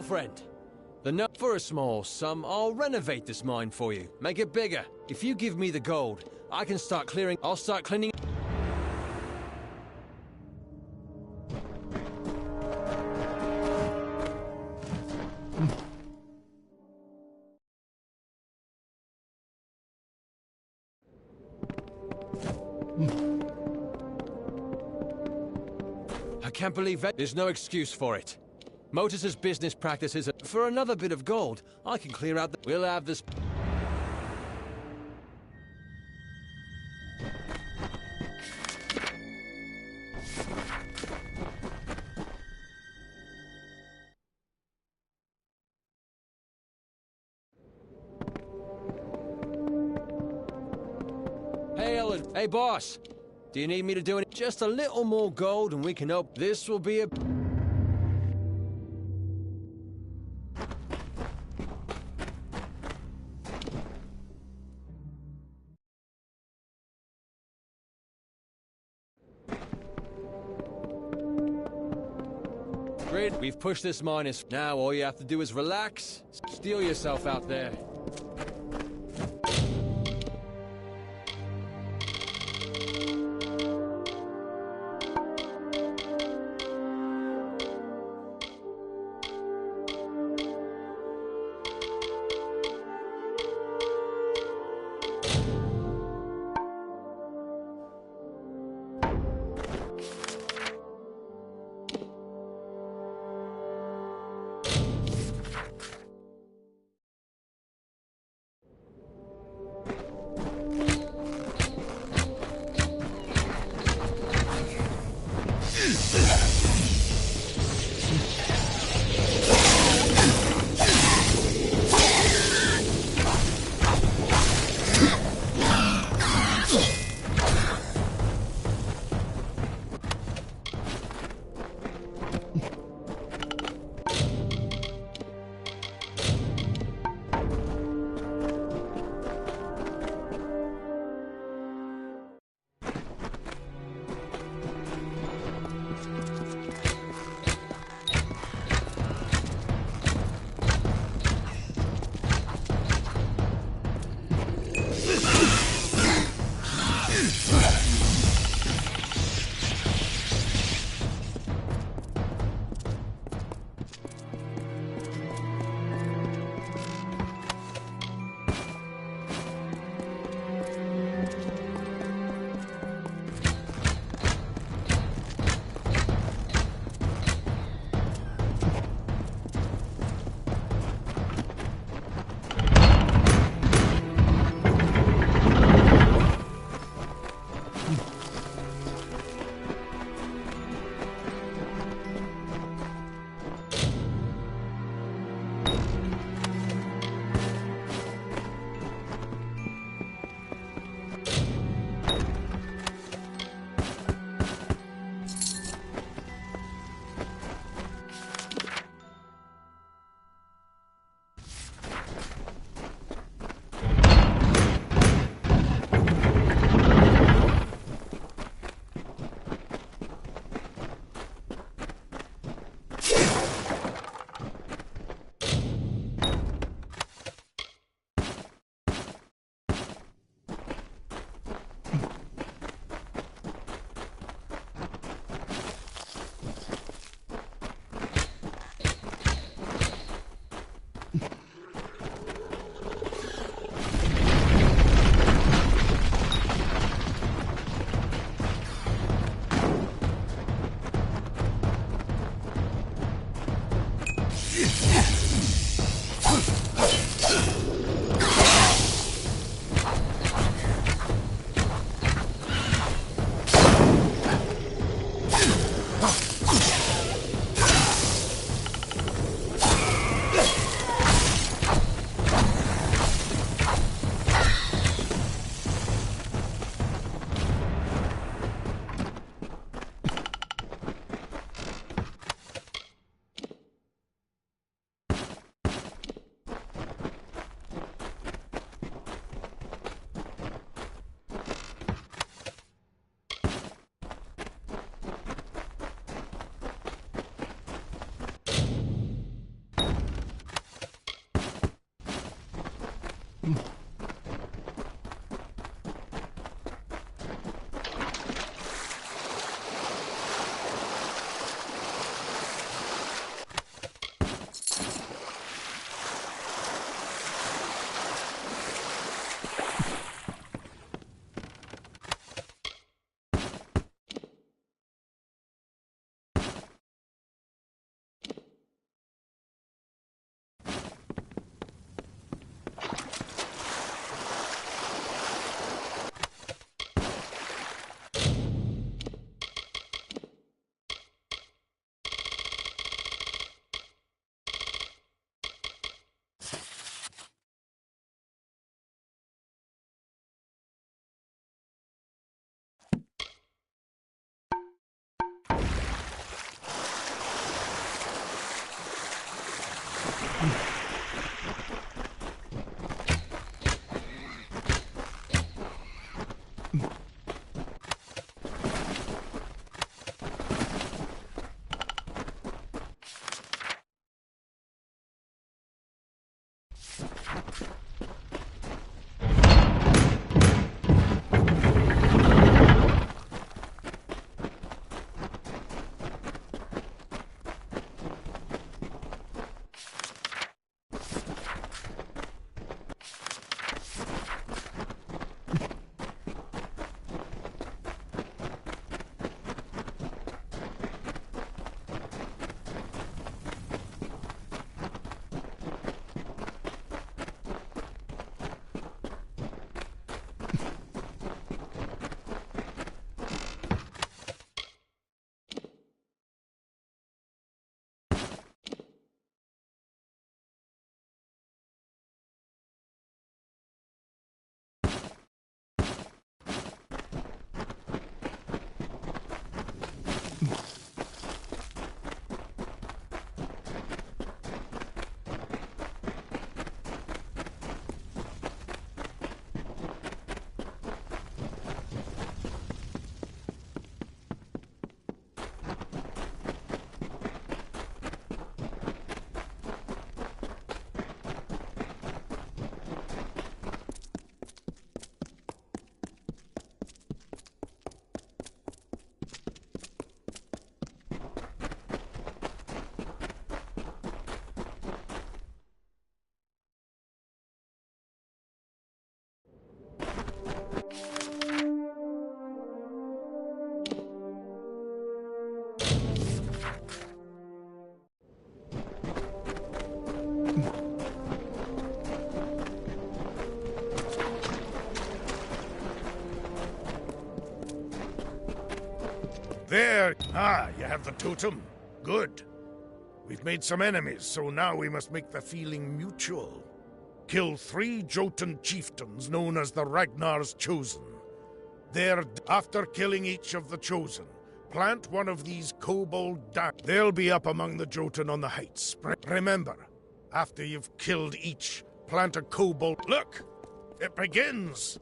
Friend, for a small sum, I'll renovate this mine for you. Make it bigger. If you give me the gold, I can start clearing. I'll start cleaning. I can't believe that. There's no excuse for it. Motus's business practices. For another bit of gold, I can clear out the... We'll have this... Hey, Ellen. Hey, boss. Do you need me to do it? Just a little more gold and we can open... This will be a... Great, we've pushed this mine. Now all you have to do is relax. Steel yourself out there. There! Ah, you have the totem? Good. We've made some enemies, so now we must make the feeling mutual. Kill 3 Jotun chieftains known as the Ragnar's Chosen. After killing each of the Chosen, plant one of these kobold They'll be up among the Jotun on the heights. Remember, after you've killed each, plant a kobold. Look! It begins!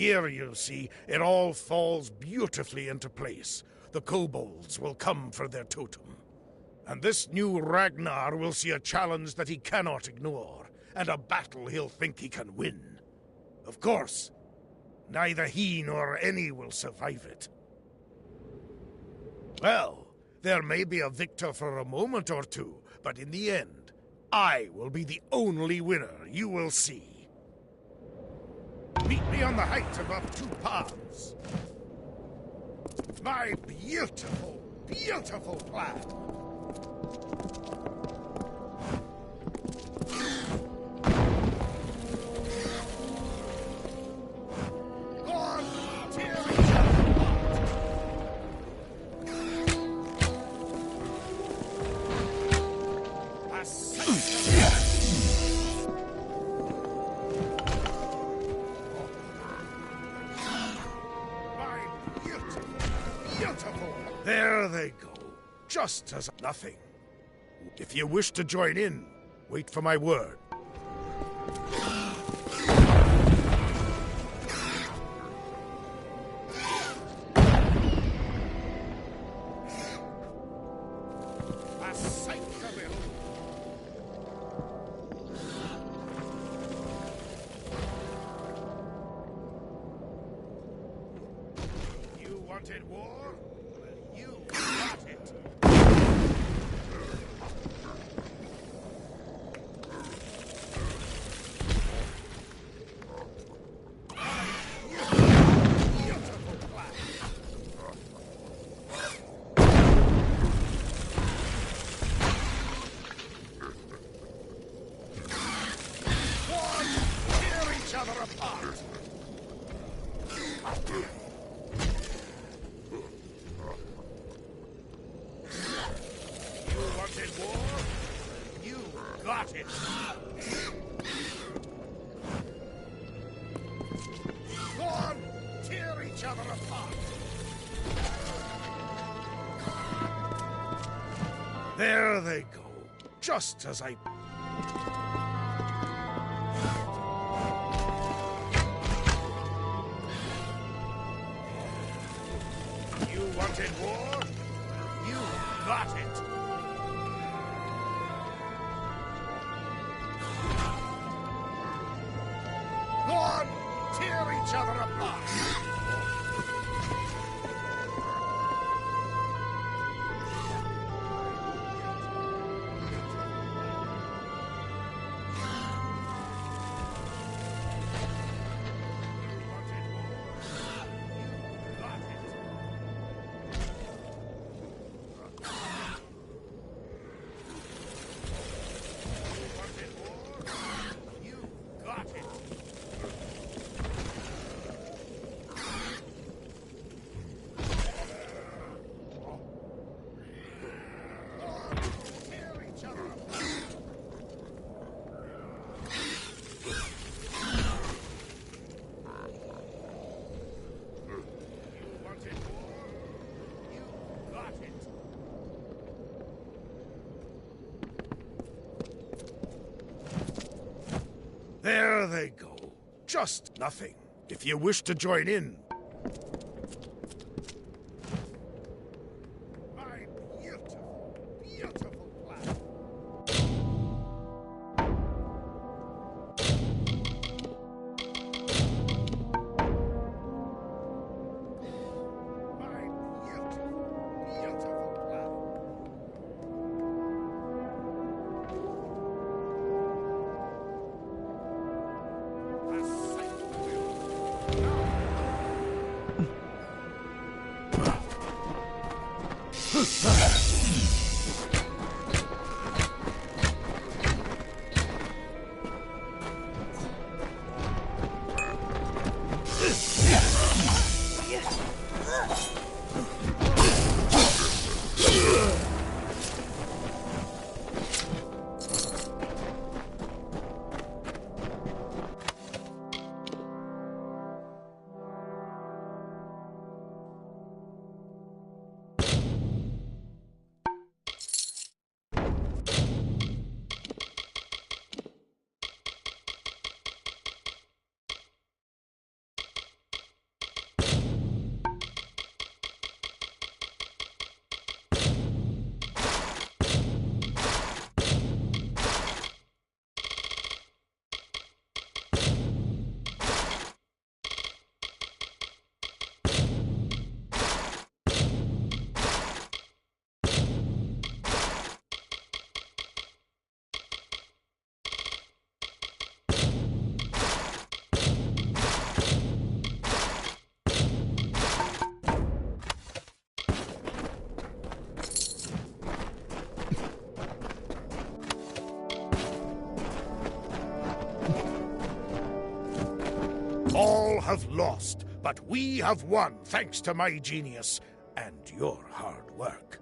Here, you'll see, it all falls beautifully into place. The kobolds will come for their totem. And this new Ragnar will see a challenge that he cannot ignore, and a battle he'll think he can win. Of course, neither he nor any will survive it. Well, there may be a victor for a moment or two, but in the end, I will be the only winner, you will see. Meet me on the height above two paths. My beautiful, beautiful plan. There they go. Just as nothing. If you wish to join in, wait for my word. A sight to behold. You wanted war? You got it. Tear each other apart. You wanted war? You got it. Go on, tear each other apart. There they go, just as I... You wanted war? You got it. Go on, tear each other apart. There they go. Just nothing. If you wish to join in. My beautiful, beautiful plan. My beautiful, beautiful plan. have lost, but we have won thanks to my genius and your hard work.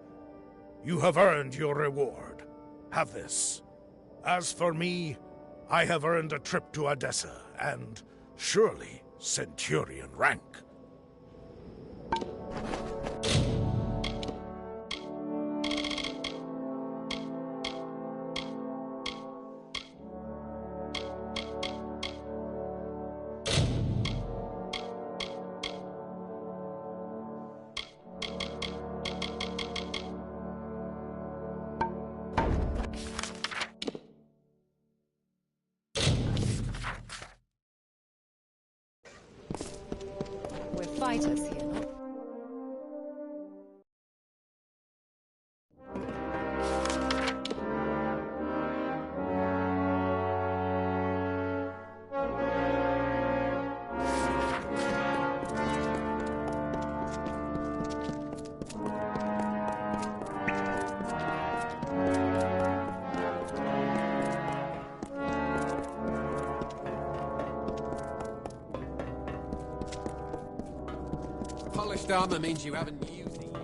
You have earned your reward. Have this. As for me, I have earned a trip to Odessa and, surely, Centurion rank. We're fighters here, no? Polished armor means you haven't used it yet.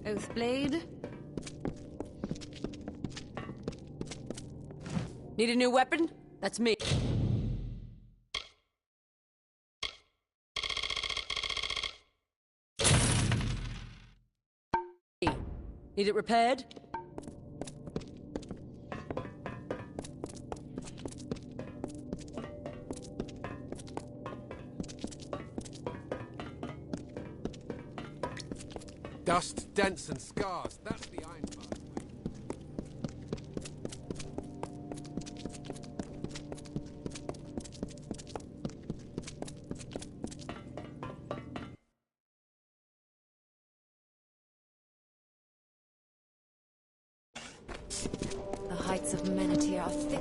Oathblade. Need a new weapon? That's me. Need it repaired? Dust, dents, and scars. That's the iron part. The heights of Menete are thick.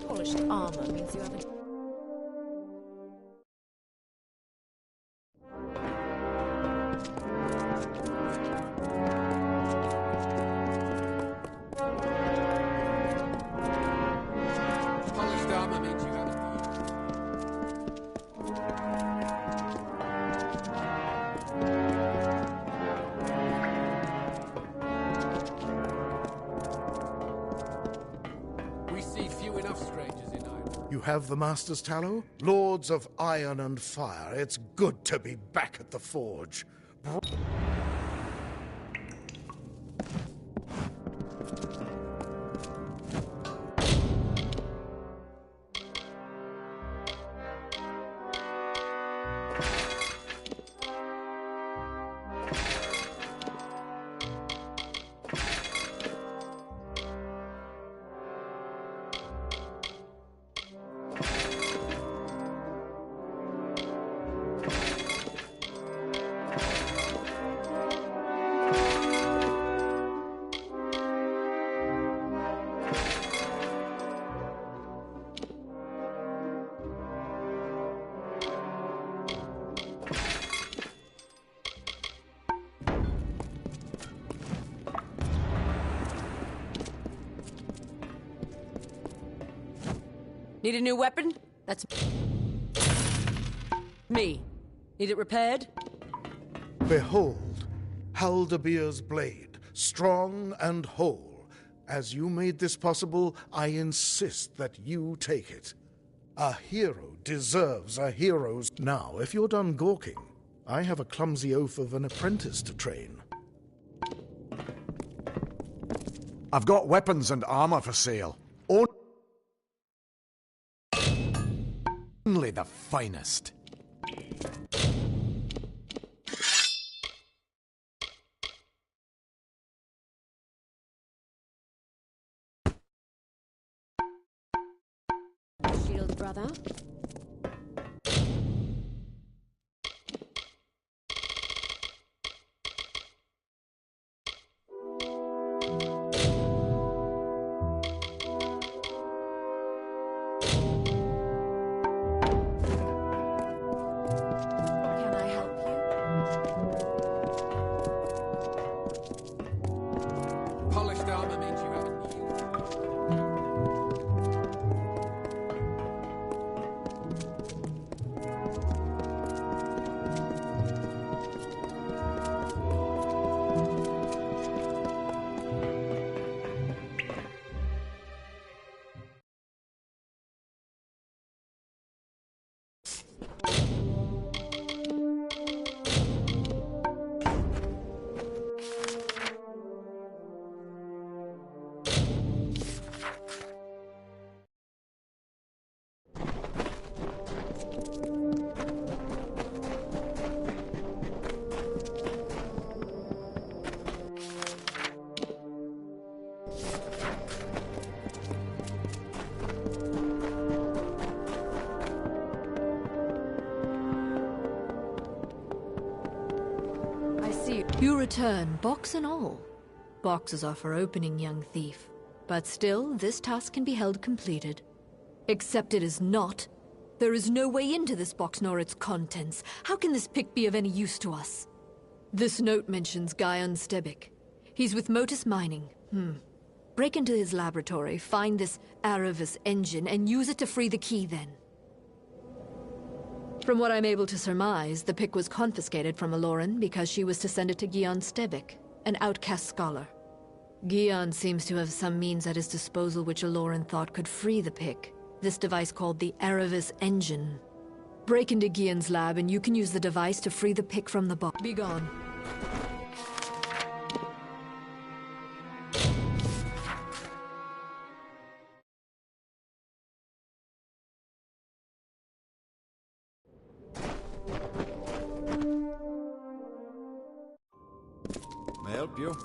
Polished armor means you haven't... Polished armor means you haven't... We see few enough strangers in Iron. You have the Master's Tallow? Lords of Iron and Fire, it's good to be back at the forge. Need a new weapon? That's me. Need it repaired? Behold, Haldabeer's blade, strong and whole. As you made this possible, I insist that you take it. A hero deserves a hero's... Now, if you're done gawking, I have a clumsy oaf of an apprentice to train. I've got weapons and armor for sale. Only the finest. Shield, brother. Polished armor means you haven't used. You return, box and all. Boxes are for opening, young thief. But still, this task can be held completed. Except it is not. There is no way into this box nor its contents. How can this pick be of any use to us? This note mentions Guyon Stebic. He's with Motus Mining. Break into his laboratory, find this Aravis engine, and use it to free the key then. From what I'm able to surmise, the pick was confiscated from Aloran because she was to send it to Gion Stebik, an outcast scholar. Gion seems to have some means at his disposal which Aloran thought could free the pick. This device called the Erevis Engine. Break into Gion's lab and you can use the device to free the pick from the box. Be gone. May I help you?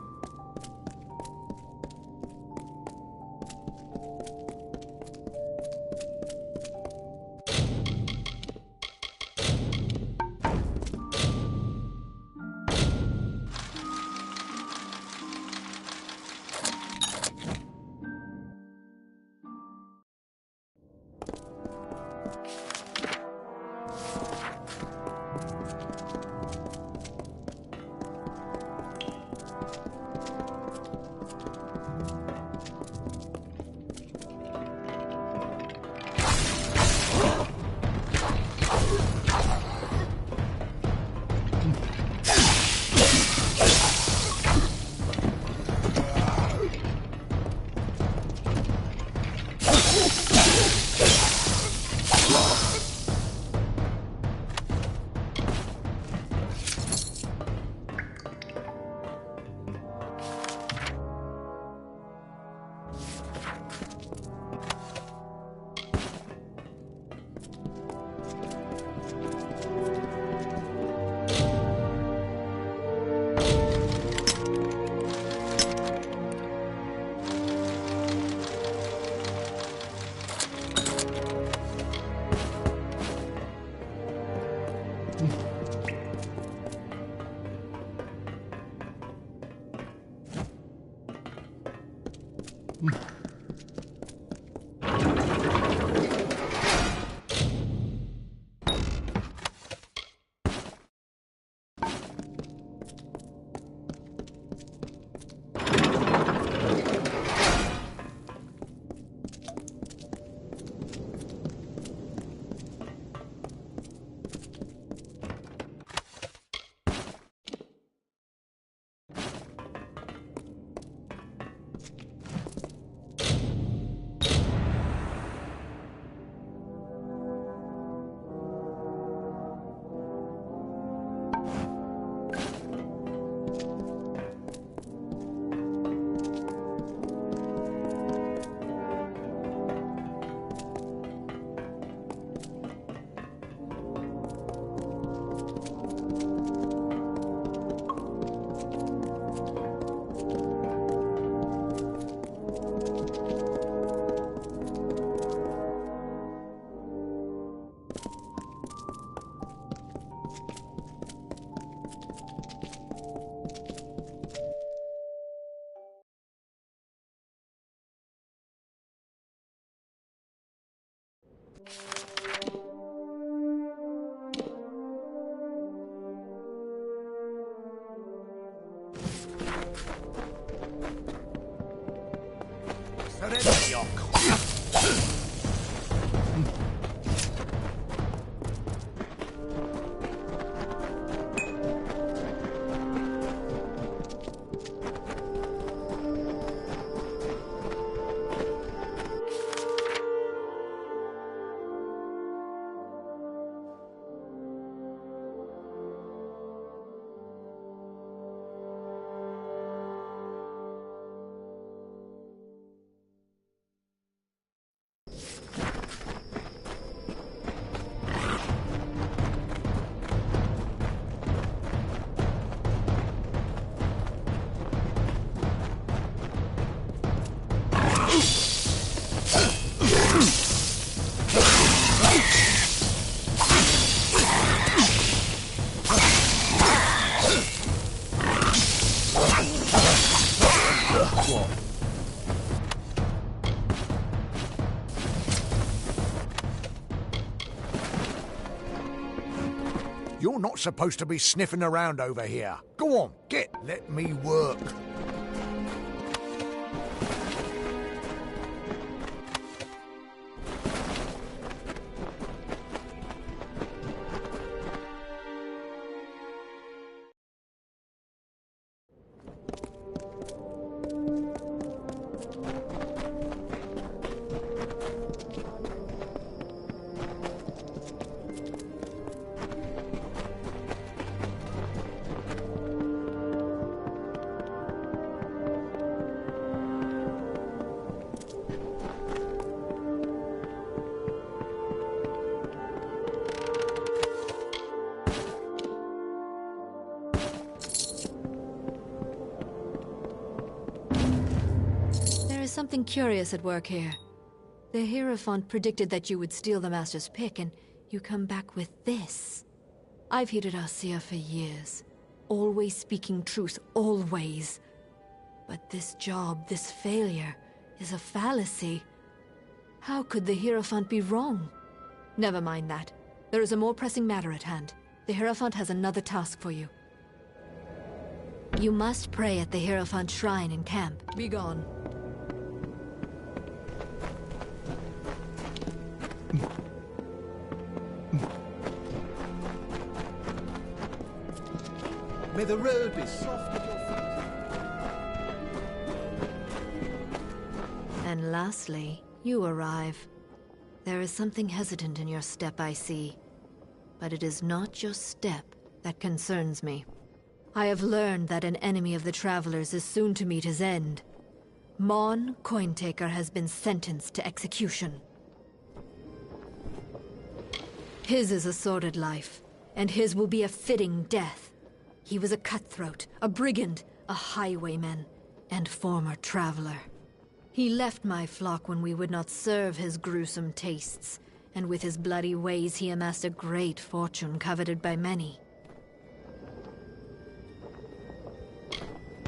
You're not supposed to be sniffing around over here. Go on, get. Let me work. something curious at work here. The Hierophant predicted that you would steal the Master's pick, and you come back with this. I've hated Arcia for years. Always speaking truth, always. But this job, this failure, is a fallacy. How could the Hierophant be wrong? Never mind that. There is a more pressing matter at hand. The Hierophant has another task for you. You must pray at the Hierophant shrine in camp. Be gone. May the road be soft at your feet. And lastly, you arrive. There is something hesitant in your step, I see. But it is not your step that concerns me. I have learned that an enemy of the Travelers is soon to meet his end. Mon Cointaker has been sentenced to execution. His is a sordid life, and his will be a fitting death. He was a cutthroat, a brigand, a highwayman, and former traveler. He left my flock when we would not serve his gruesome tastes, and with his bloody ways he amassed a great fortune coveted by many.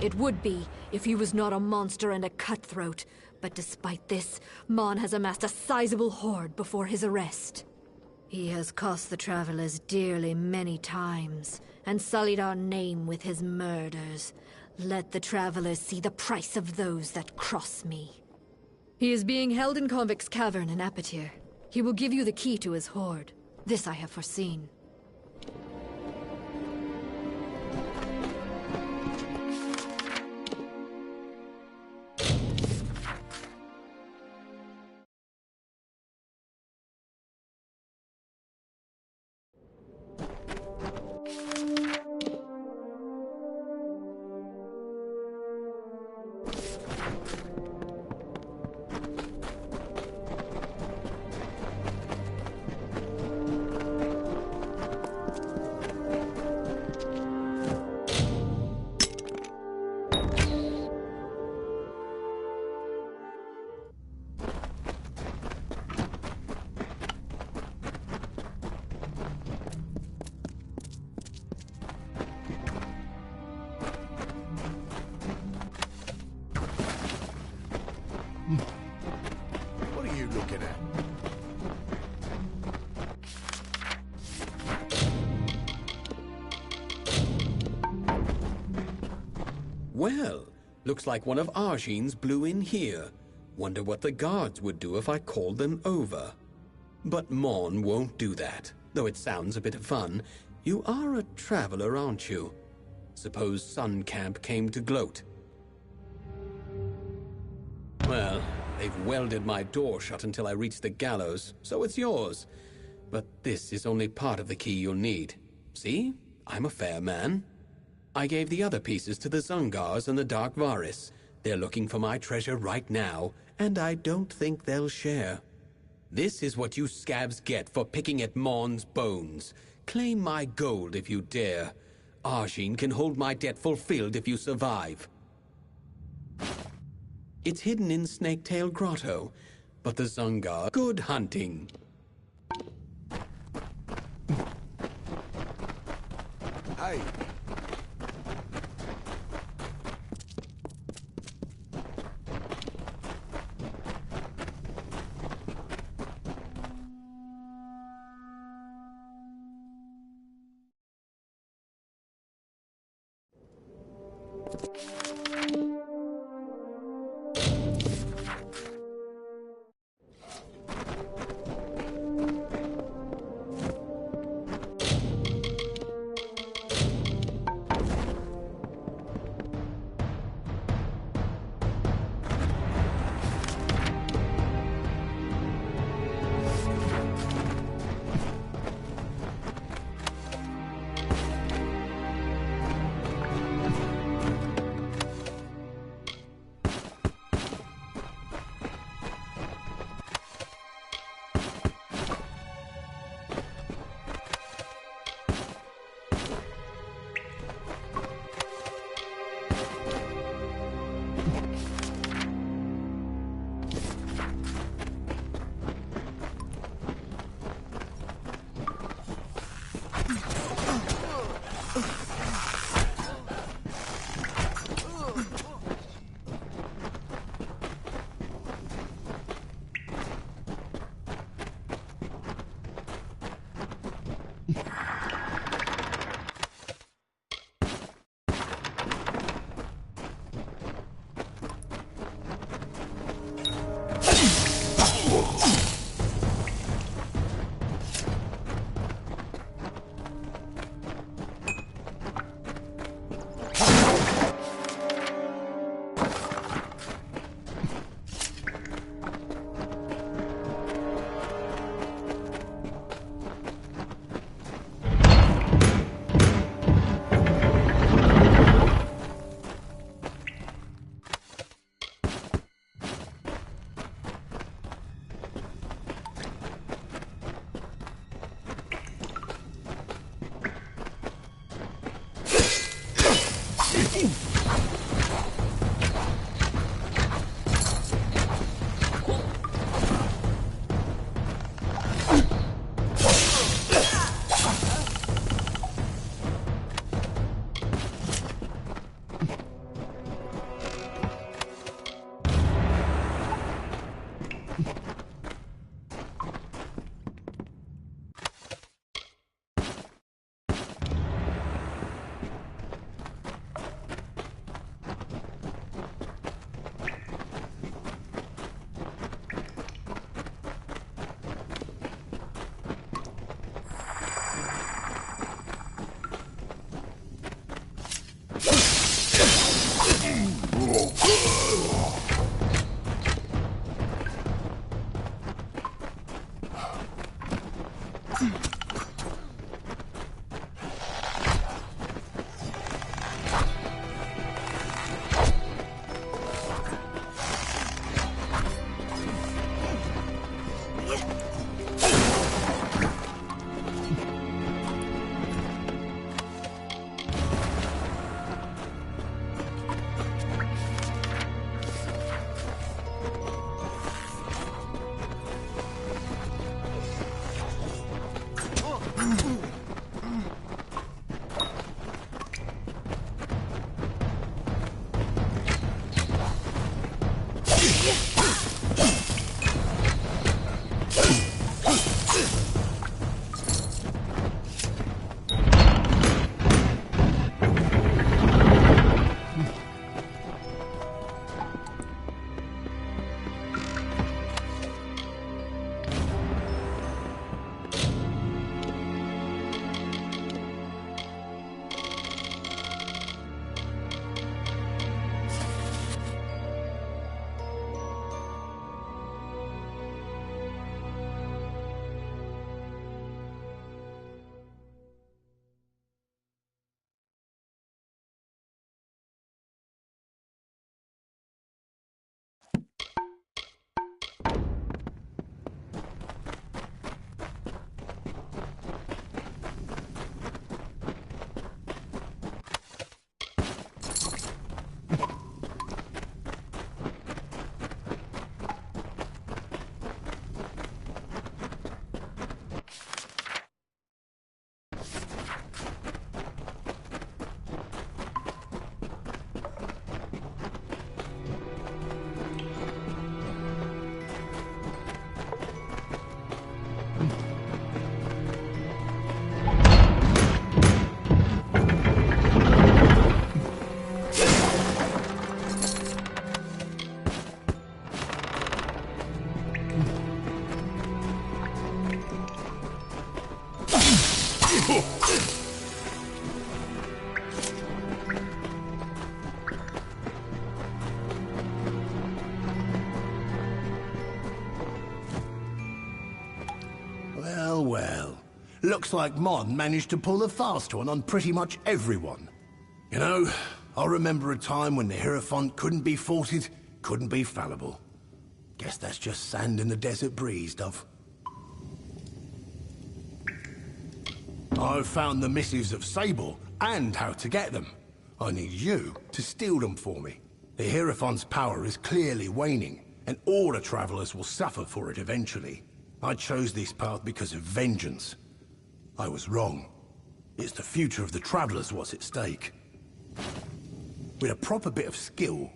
It would be if he was not a monster and a cutthroat, but despite this, Mon has amassed a sizable hoard before his arrest. He has cost the Travelers dearly many times, and sullied our name with his murders. Let the Travelers see the price of those that cross me. He is being held in Convict's Cavern in Apatir. He will give you the key to his hoard. This I have foreseen. What are you looking at? Well, looks like one of Arjean's blew in here. Wonder what the guards would do if I called them over. But Mon won't do that, though it sounds a bit of fun. You are a traveler, aren't you? Suppose Sun Camp came to gloat. Well, they've welded my door shut until I reach the gallows, so it's yours. But this is only part of the key you'll need. See? I'm a fair man. I gave the other pieces to the Zungars and the Dark Varis. They're looking for my treasure right now, and I don't think they'll share. This is what you scabs get for picking at Mon's bones. Claim my gold if you dare. Arjean can hold my debt fulfilled if you survive. It's hidden in Snaketail Grotto, but the Zungar... Good hunting! Hey! Well, well. Looks like Mon managed to pull the fast one on pretty much everyone. You know, I remember a time when the Hierophant couldn't be faulted, couldn't be fallible. Guess that's just sand in the desert breeze, Dove. I've found the missives of Sable, and how to get them. I need you to steal them for me. The Hierophant's power is clearly waning, and all the travelers will suffer for it eventually. I chose this path because of vengeance. I was wrong. It's the future of the travelers what's at stake. With a proper bit of skill,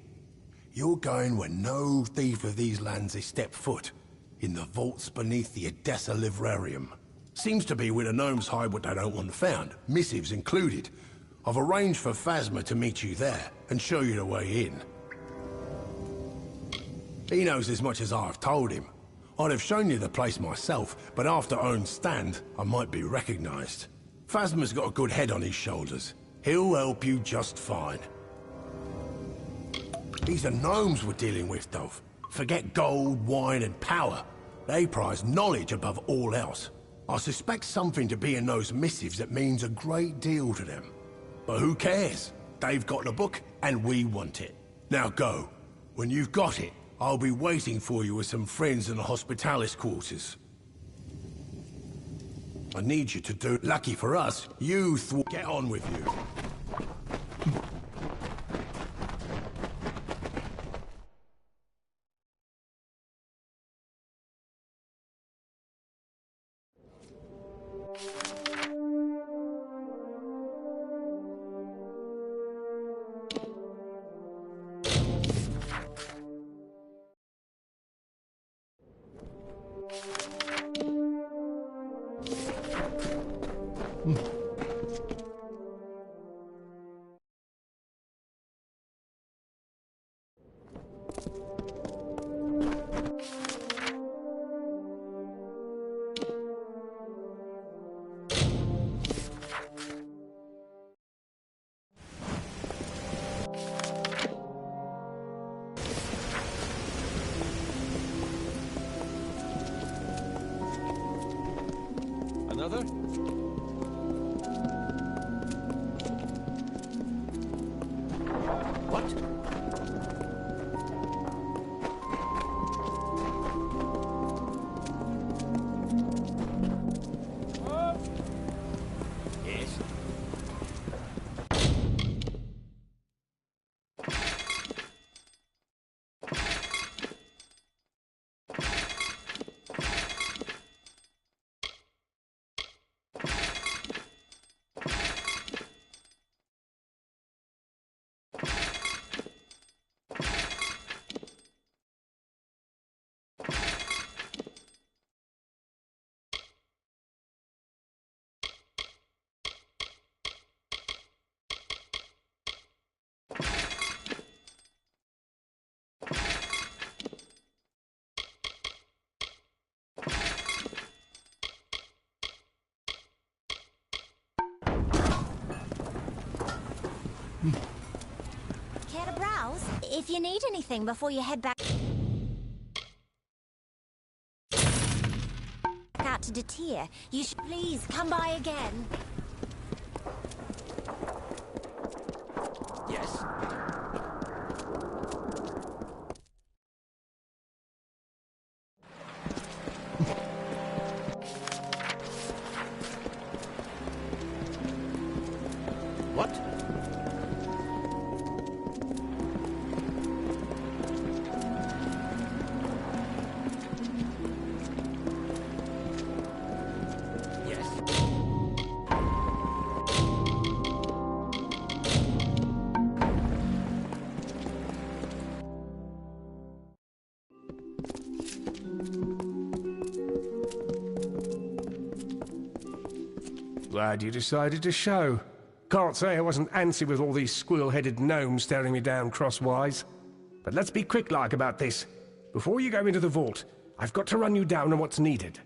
you're going where no thief of these lands has stepped foot. In the vaults beneath the Odessa Livrarium. Seems to be where the gnomes hide what they don't want found, missives included. I've arranged for Phasma to meet you there, and show you the way in. He knows as much as I've told him. I'd have shown you the place myself, but after own stand, I might be recognized. Phasma's got a good head on his shoulders. He'll help you just fine. These are gnomes we're dealing with, Dove. Forget gold, wine, and power. They prize knowledge above all else. I suspect something to be in those missives that means a great deal to them. But who cares? They've got the book, and we want it. Now go. When you've got it, I'll be waiting for you with some friends in the Hospitalis quarters. I need you to do... Lucky for us, you get on with you. Another? What? Yes. Care to browse? If you need anything before you head back out to Detyre, you should please come by again. Yes. What? Glad you decided to show. Can't say I wasn't antsy with all these squirrel-headed gnomes staring me down crosswise. But let's be quick-like about this. Before you go into the vault, I've got to run you down on what's needed.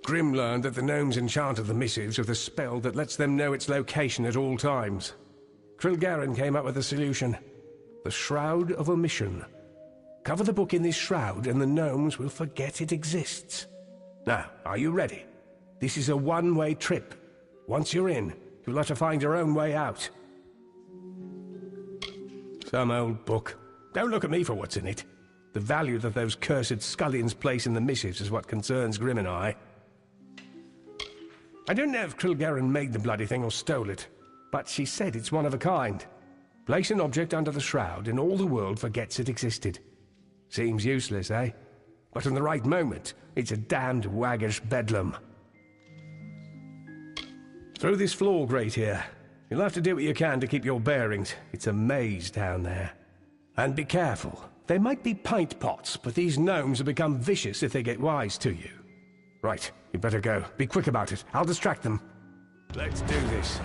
Grim learned that the gnomes enchanted the missives with a spell that lets them know its location at all times. Krilgarin came up with a solution. The Shroud of Omission. Cover the book in this shroud and the gnomes will forget it exists. Now, are you ready? This is a one-way trip. Once you're in, you'll have to find your own way out. Some old book. Don't look at me for what's in it. The value that those cursed scullions place in the missives is what concerns Grim and I. I don't know if Krilgarin made the bloody thing or stole it, but she said it's one of a kind. Place an object under the shroud and all the world forgets it existed. Seems useless, eh? But in the right moment, it's a damned waggish bedlam. Through this floor grate here. You'll have to do what you can to keep your bearings. It's a maze down there. And be careful. They might be pint pots, but these gnomes will become vicious if they get wise to you. Right, you better go. Be quick about it. I'll distract them. Let's do this.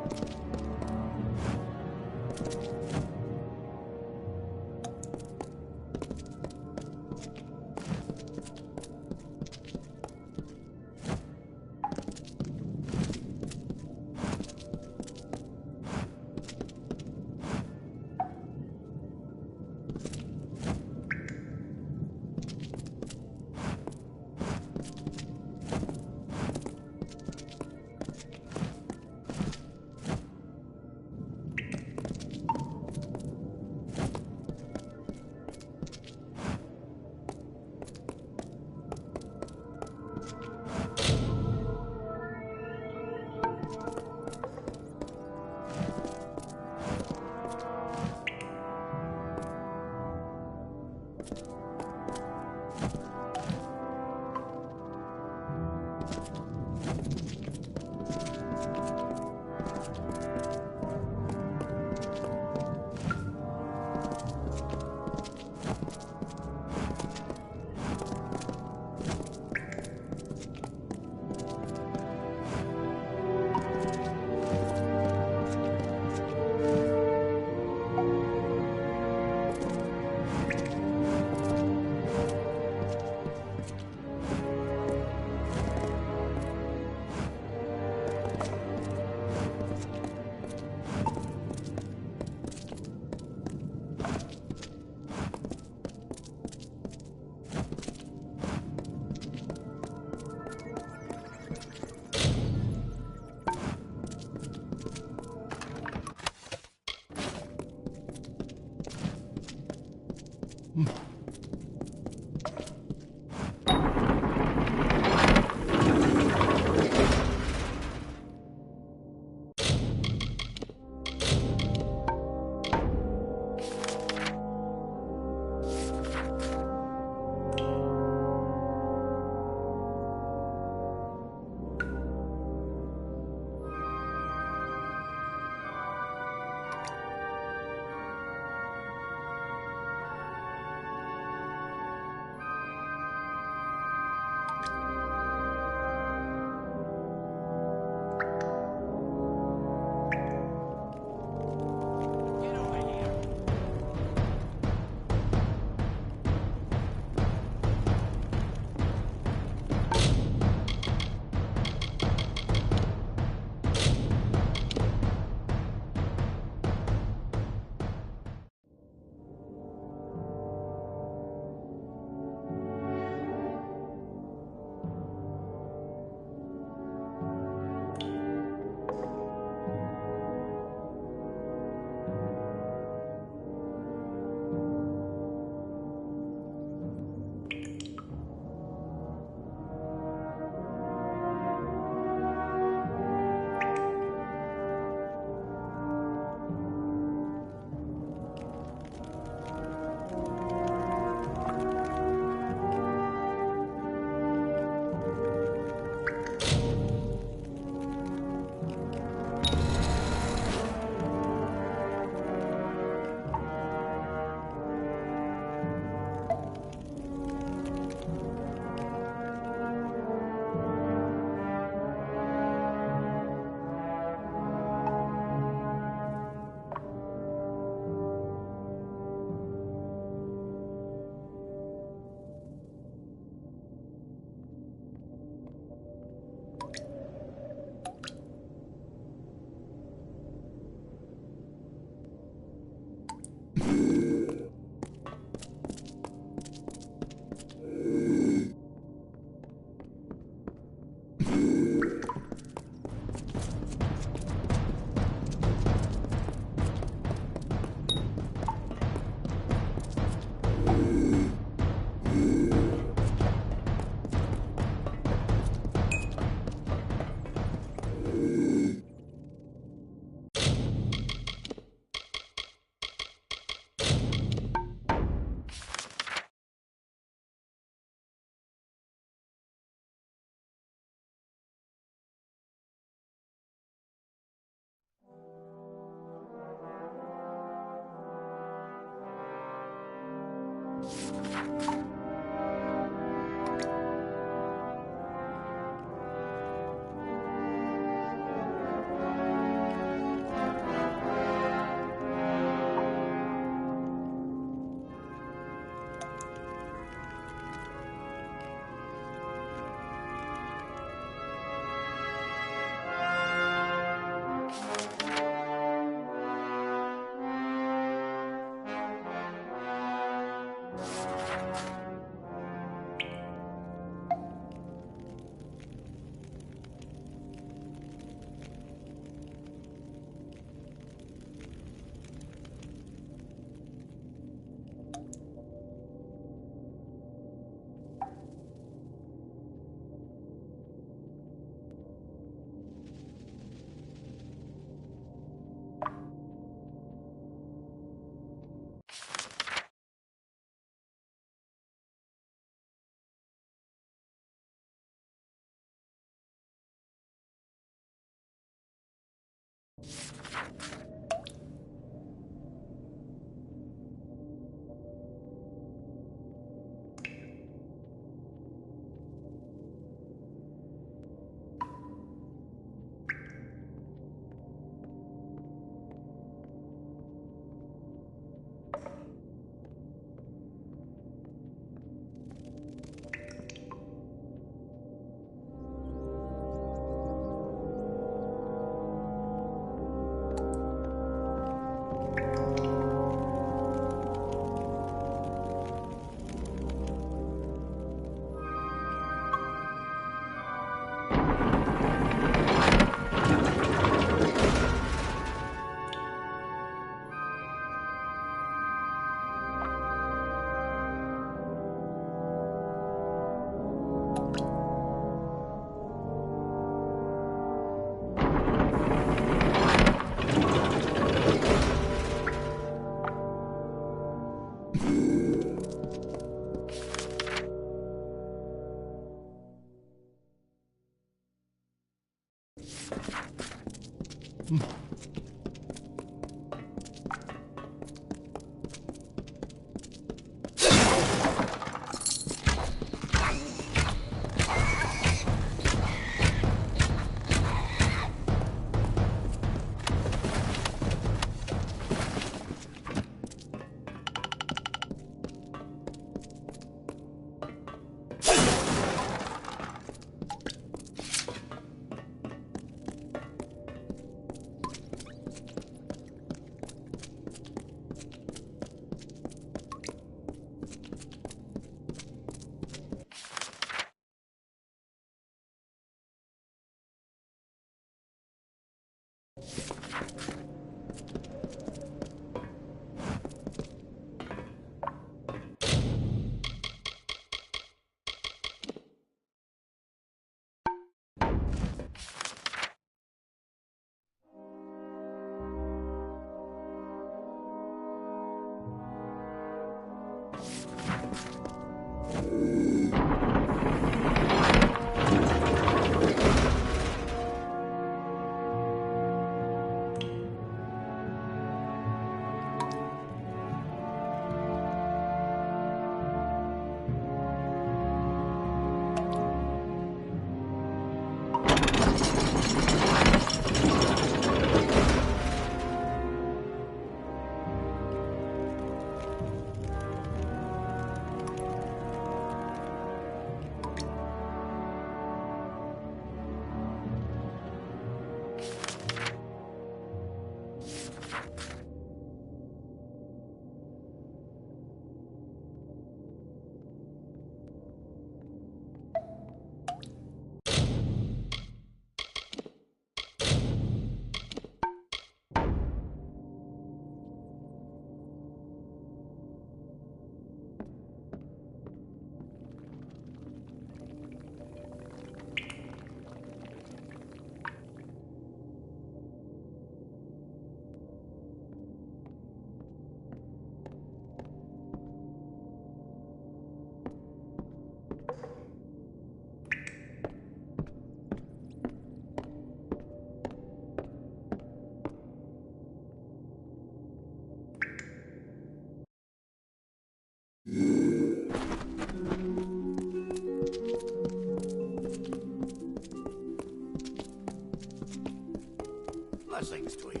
Blessings to you.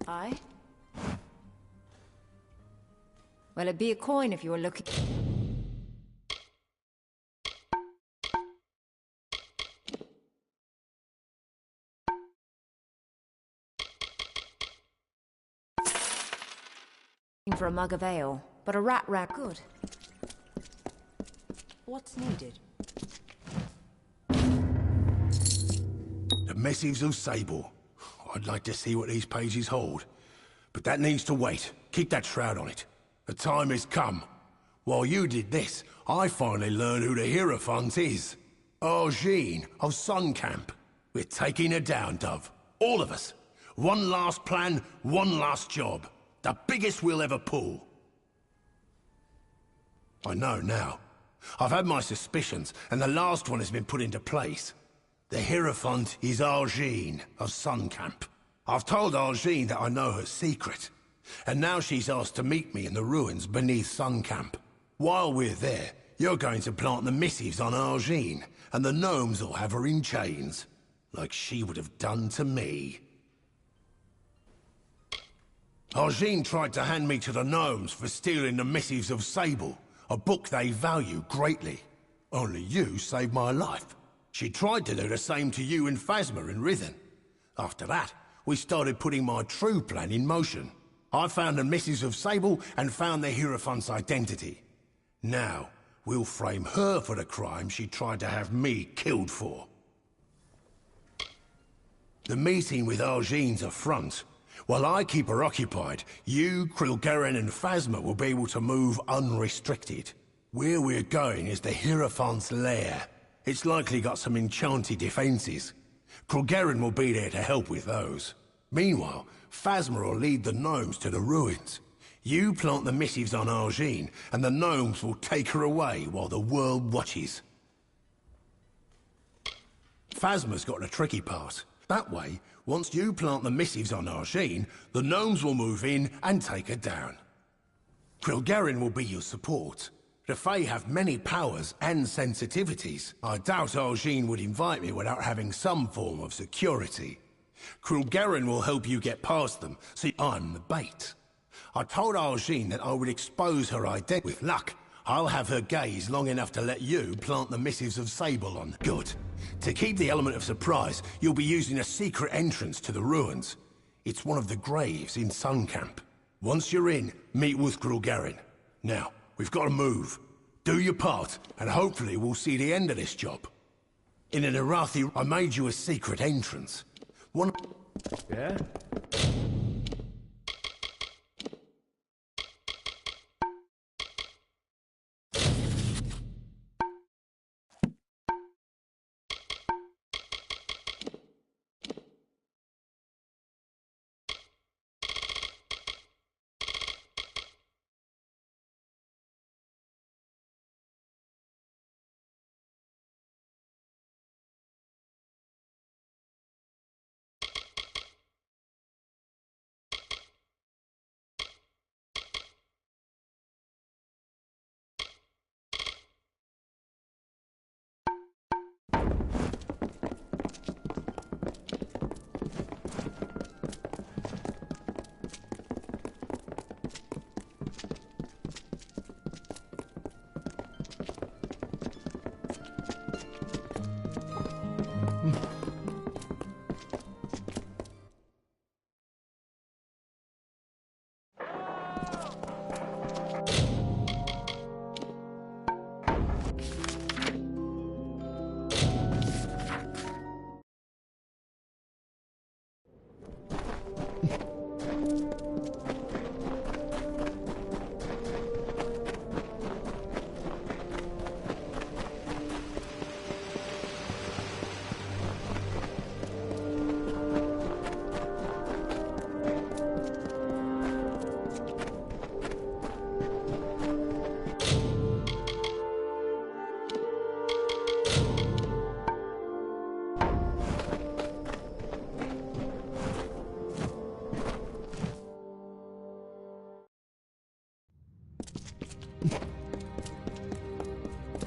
Aye? Well, it'd be a coin if you were looking... for a mug of ale, but a rat good. What's needed? The missives of Sable. I'd like to see what these pages hold. But that needs to wait. Keep that shroud on it. The time has come. While you did this, I finally learned who the Hierophant is. Argene of Sun Camp. We're taking her down, Dove. All of us. One last plan, one last job. The biggest we'll ever pull. I know now. I've had my suspicions, and the last one has been put into place. The Hierophant is Argene of Sun Camp. I've told Argene that I know her secret, and now she's asked to meet me in the ruins beneath Sun Camp. While we're there, you're going to plant the missives on Argene, and the gnomes will have her in chains, like she would have done to me. Argene tried to hand me to the gnomes for stealing the Missives of Sable, a book they value greatly. Only you saved my life. She tried to do the same to you and Phasma in Rithen. After that, we started putting my true plan in motion. I found the Missives of Sable and found the Hierophant's identity. Now, we'll frame her for the crime she tried to have me killed for. The meeting with Argene's a front. While I keep her occupied, you, Krilgaren and Phasma will be able to move unrestricted. Where we're going is the Hierophant's lair. It's likely got some enchanted defenses. Krilgaren will be there to help with those. Meanwhile, Phasma will lead the gnomes to the ruins. You plant the missives on Argene, and the gnomes will take her away while the world watches. Phasma's got the tricky part. That way, once you plant the missives on Argene, the gnomes will move in and take her down. Krilgaren will be your support. The Fae have many powers and sensitivities. I doubt Argene would invite me without having some form of security. Krilgaren will help you get past them, so I'm the bait. I told Argene that I would expose her identity. With luck, I'll have her gaze long enough to let you plant the Missives of Sable on. Good. To keep the element of surprise, you'll be using a secret entrance to the ruins. It's one of the graves in Sun Camp. Once you're in, meet with Krilgaren. Now, we've got to move. Do your part, and hopefully we'll see the end of this job. In an Arathi, I made you a secret entrance. One... Yeah?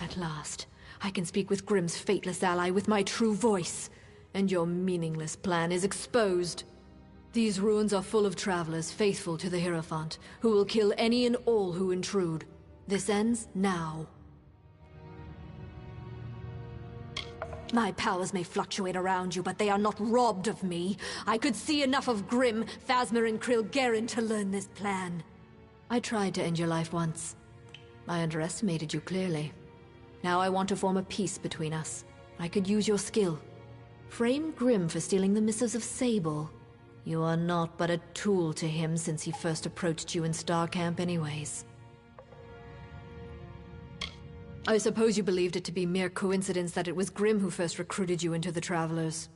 At last, I can speak with Grimm's fateless ally with my true voice, and your meaningless plan is exposed. These ruins are full of travelers faithful to the Hierophant, who will kill any and all who intrude. This ends now. My powers may fluctuate around you, but they are not robbed of me. I could see enough of Grimm, Phasma, and Krilgaren to learn this plan. I tried to end your life once. I underestimated you clearly. Now I want to form a peace between us. I could use your skill. Frame Grimm for stealing the missives of Sable. You are not but a tool to him since he first approached you in Star Camp anyways. I suppose you believed it to be mere coincidence that it was Grimm who first recruited you into the Travelers.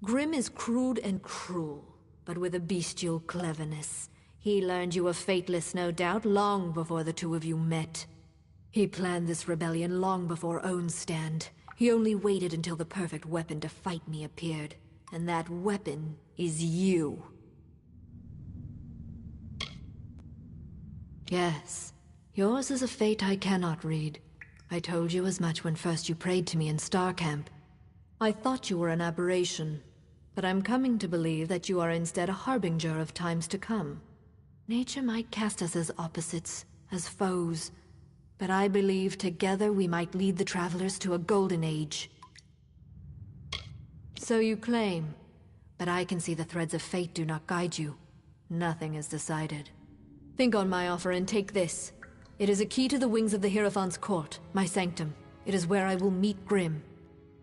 Grimm is crude and cruel, but with a bestial cleverness. He learned you were fateless, no doubt, long before the two of you met. He planned this rebellion long before Own's stand. He only waited until the perfect weapon to fight me appeared. And that weapon is you. Yes, yours is a fate I cannot read. I told you as much when first you prayed to me in Star Camp. I thought you were an aberration, but I'm coming to believe that you are instead a harbinger of times to come. Nature might cast us as opposites, as foes, but I believe together we might lead the travelers to a golden age. So you claim, but I can see the threads of fate do not guide you. Nothing is decided. Think on my offer and take this. It is a key to the wings of the Hierophant's court, my sanctum. It is where I will meet Grim.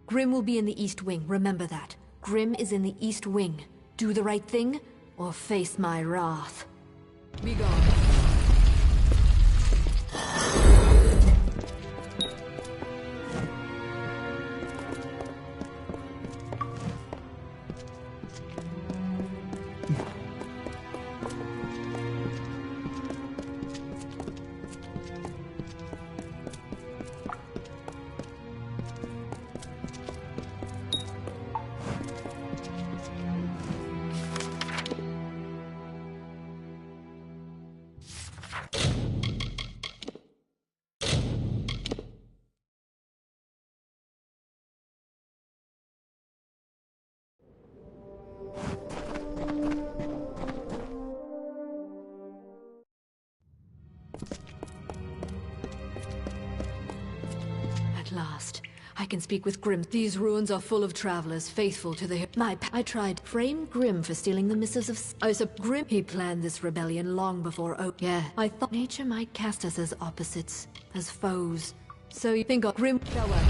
Grim will be in the East Wing, remember that. Grim is in the East Wing. Do the right thing, or face my wrath. Be gone. At last, I can speak with Grim. These ruins are full of travelers faithful to the I tried frame Grim for stealing the missives of Grim. He planned this rebellion long before yeah, I thought nature might cast us as opposites, as foes. So you think of Grim Farewell.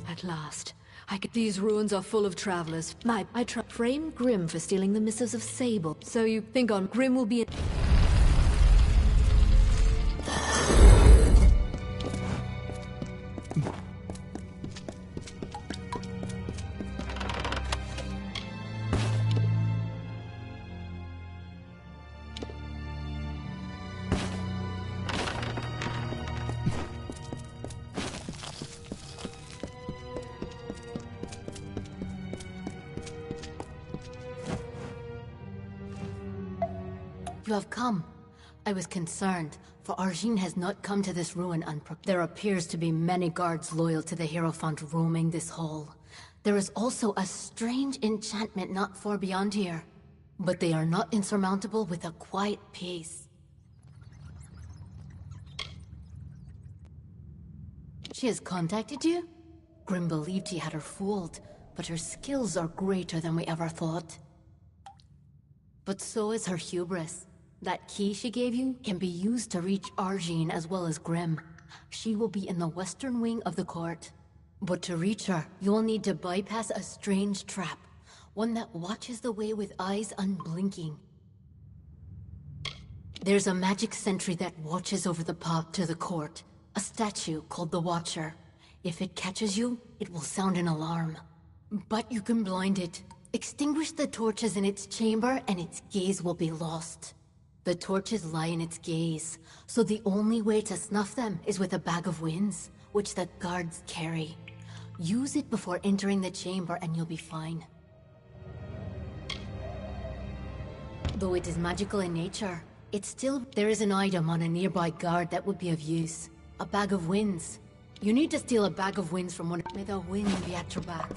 At last, these ruins are full of travelers. I frame Grim for stealing the missives of Sable. So you think on Grim will be You have come. I was concerned, for Arjin has not come to this ruin unprepared. There appears to be many guards loyal to the Hierophant roaming this hall. There is also a strange enchantment not far beyond here, but they are not insurmountable with a quiet pace. She has contacted you? Grim believed he had her fooled, but her skills are greater than we ever thought. But so is her hubris. That key she gave you can be used to reach Arjin as well as Grim. She will be in the western wing of the court. But to reach her, you'll need to bypass a strange trap. One that watches the way with eyes unblinking. There's a magic sentry that watches over the path to the court. A statue called the Watcher. If it catches you, it will sound an alarm. But you can blind it. Extinguish the torches in its chamber and its gaze will be lost. The torches lie in its gaze, so the only way to snuff them is with a bag of winds, which the guards carry. Use it before entering the chamber and you'll be fine. Though it is magical in nature, there is an item on a nearby guard that would be of use. A bag of winds. You need to steal a bag of winds from one. May the wind be at your back.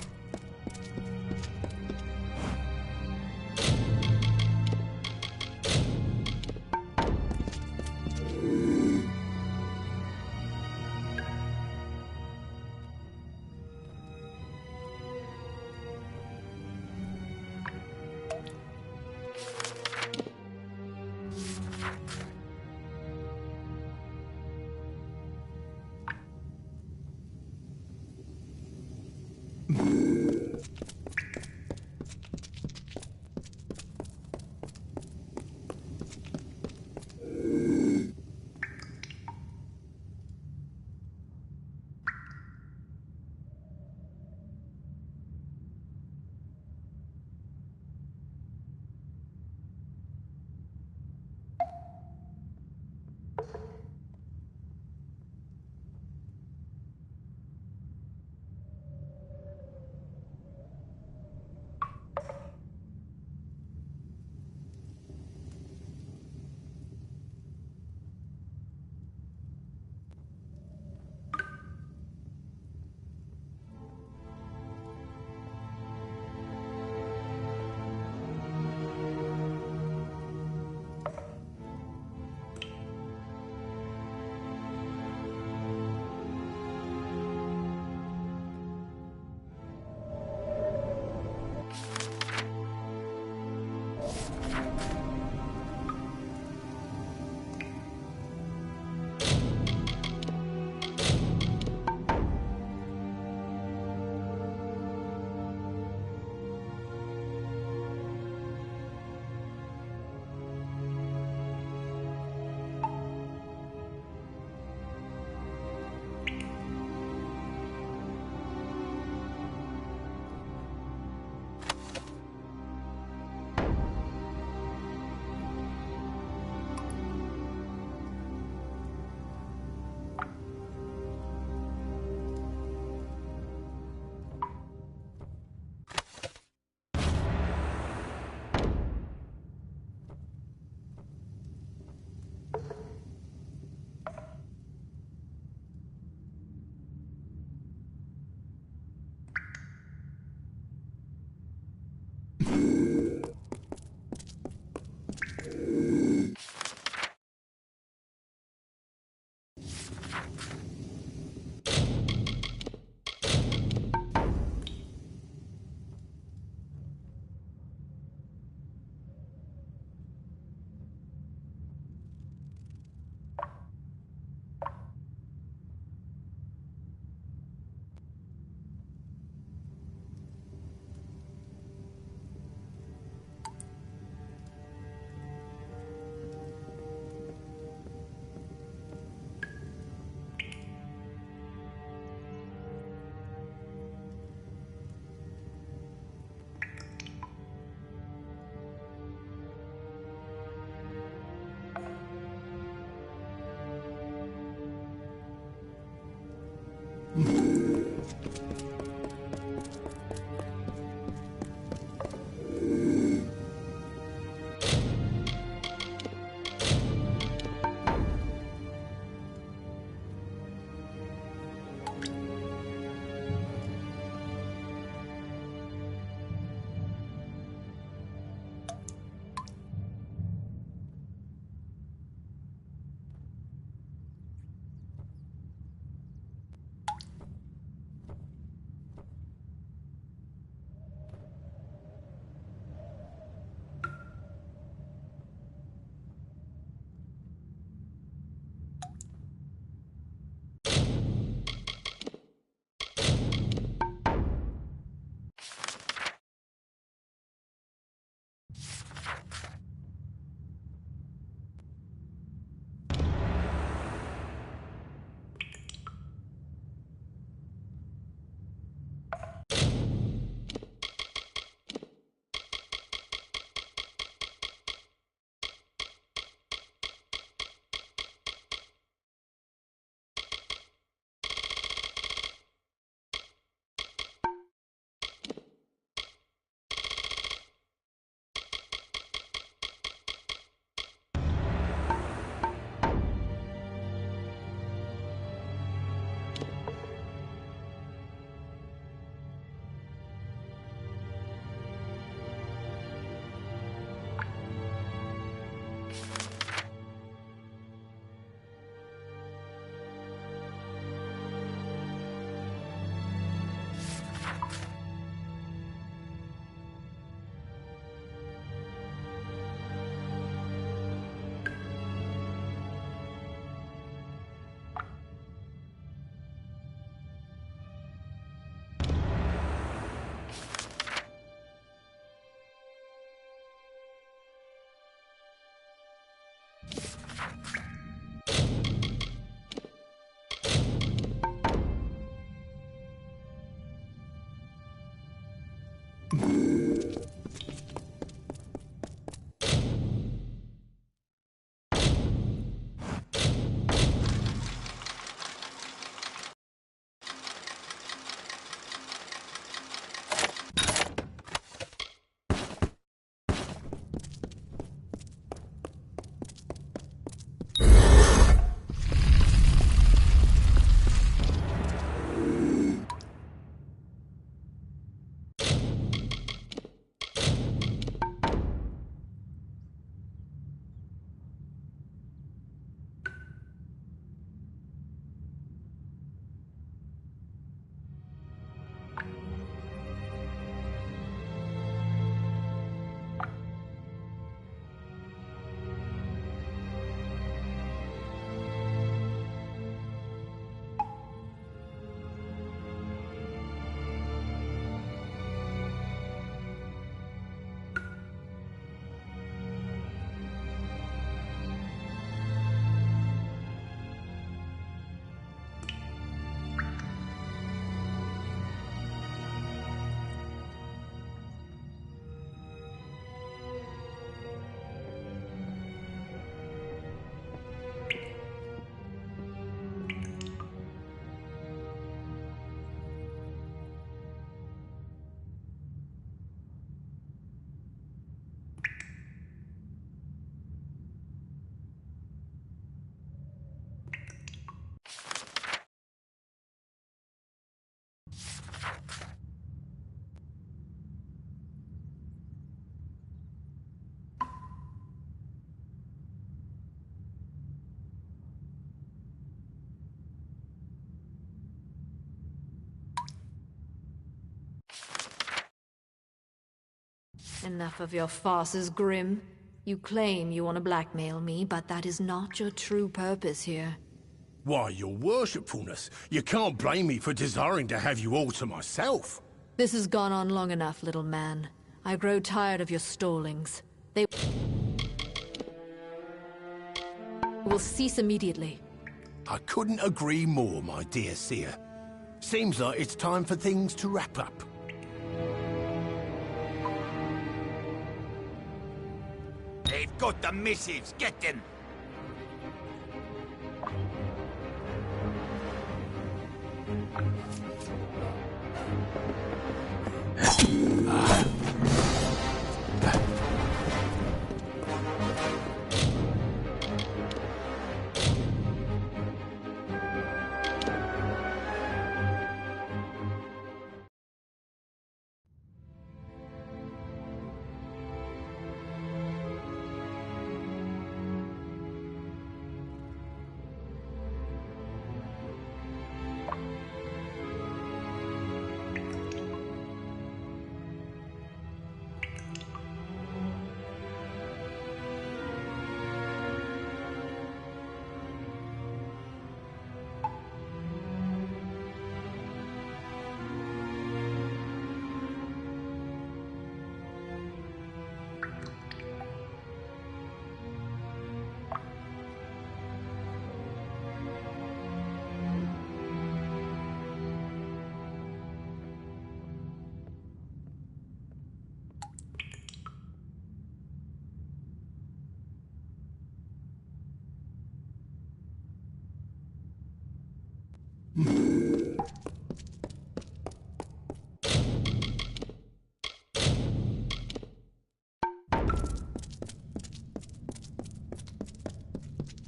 Enough of your farces, Grim. You claim you want to blackmail me, but that is not your true purpose here. Why, your worshipfulness, you can't blame me for desiring to have you all to myself. This has gone on long enough, little man. I grow tired of your stallings. They will cease immediately. I couldn't agree more, my dear seer. Seems like it's time for things to wrap up. They've got the missives. Get them!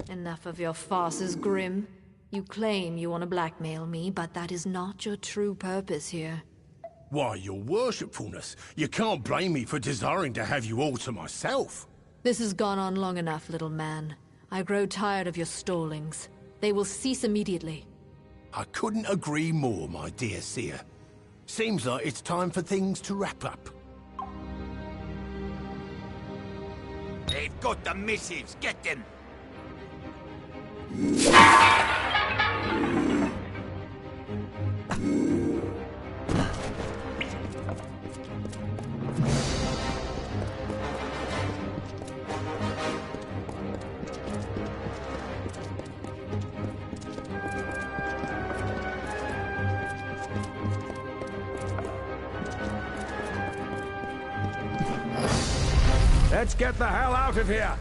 Enough of your farces, Grim. You claim you want to blackmail me, but that is not your true purpose here. Why, your worshipfulness, you can't blame me for desiring to have you all to myself. This has gone on long enough, little man. I grow tired of your stallings. They will cease immediately. I couldn't agree more, my dear seer. Seems like it's time for things to wrap up. They've got the missives. Get them. Let's get the hell out of here!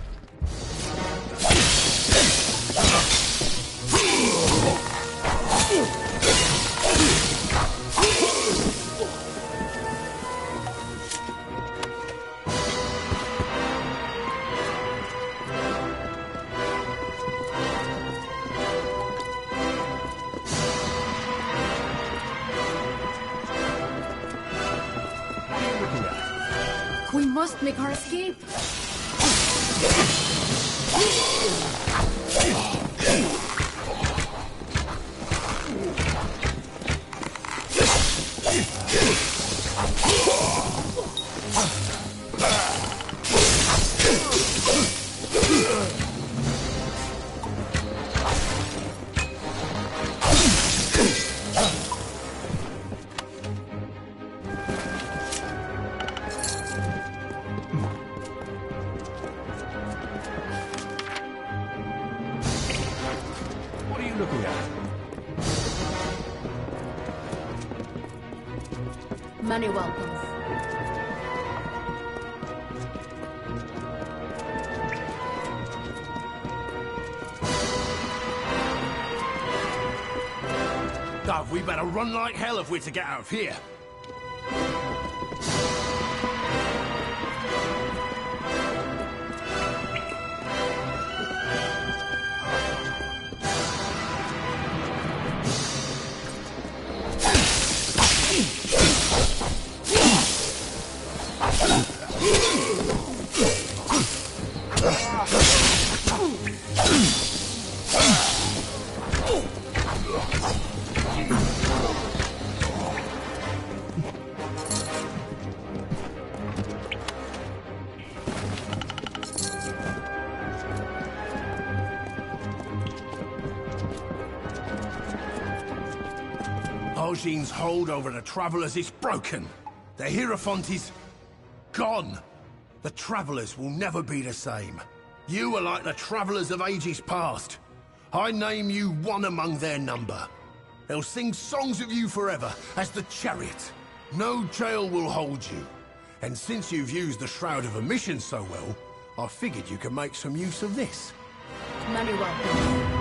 We must make our escape. Many welcomes. Dove, we better run like hell if we're to get out of here. Arjean's hold over the Travelers is broken. The Hierophant is gone. The Travelers will never be the same. You are like the Travelers of ages past. I name you one among their number. They'll sing songs of you forever as the Chariot. No jail will hold you. And since you've used the Shroud of Omission so well, I figured you could make some use of this. Many welcomes.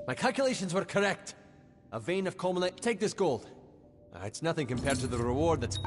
My calculations were correct. A vein of culminate. Take this gold. It's nothing compared to the reward that's...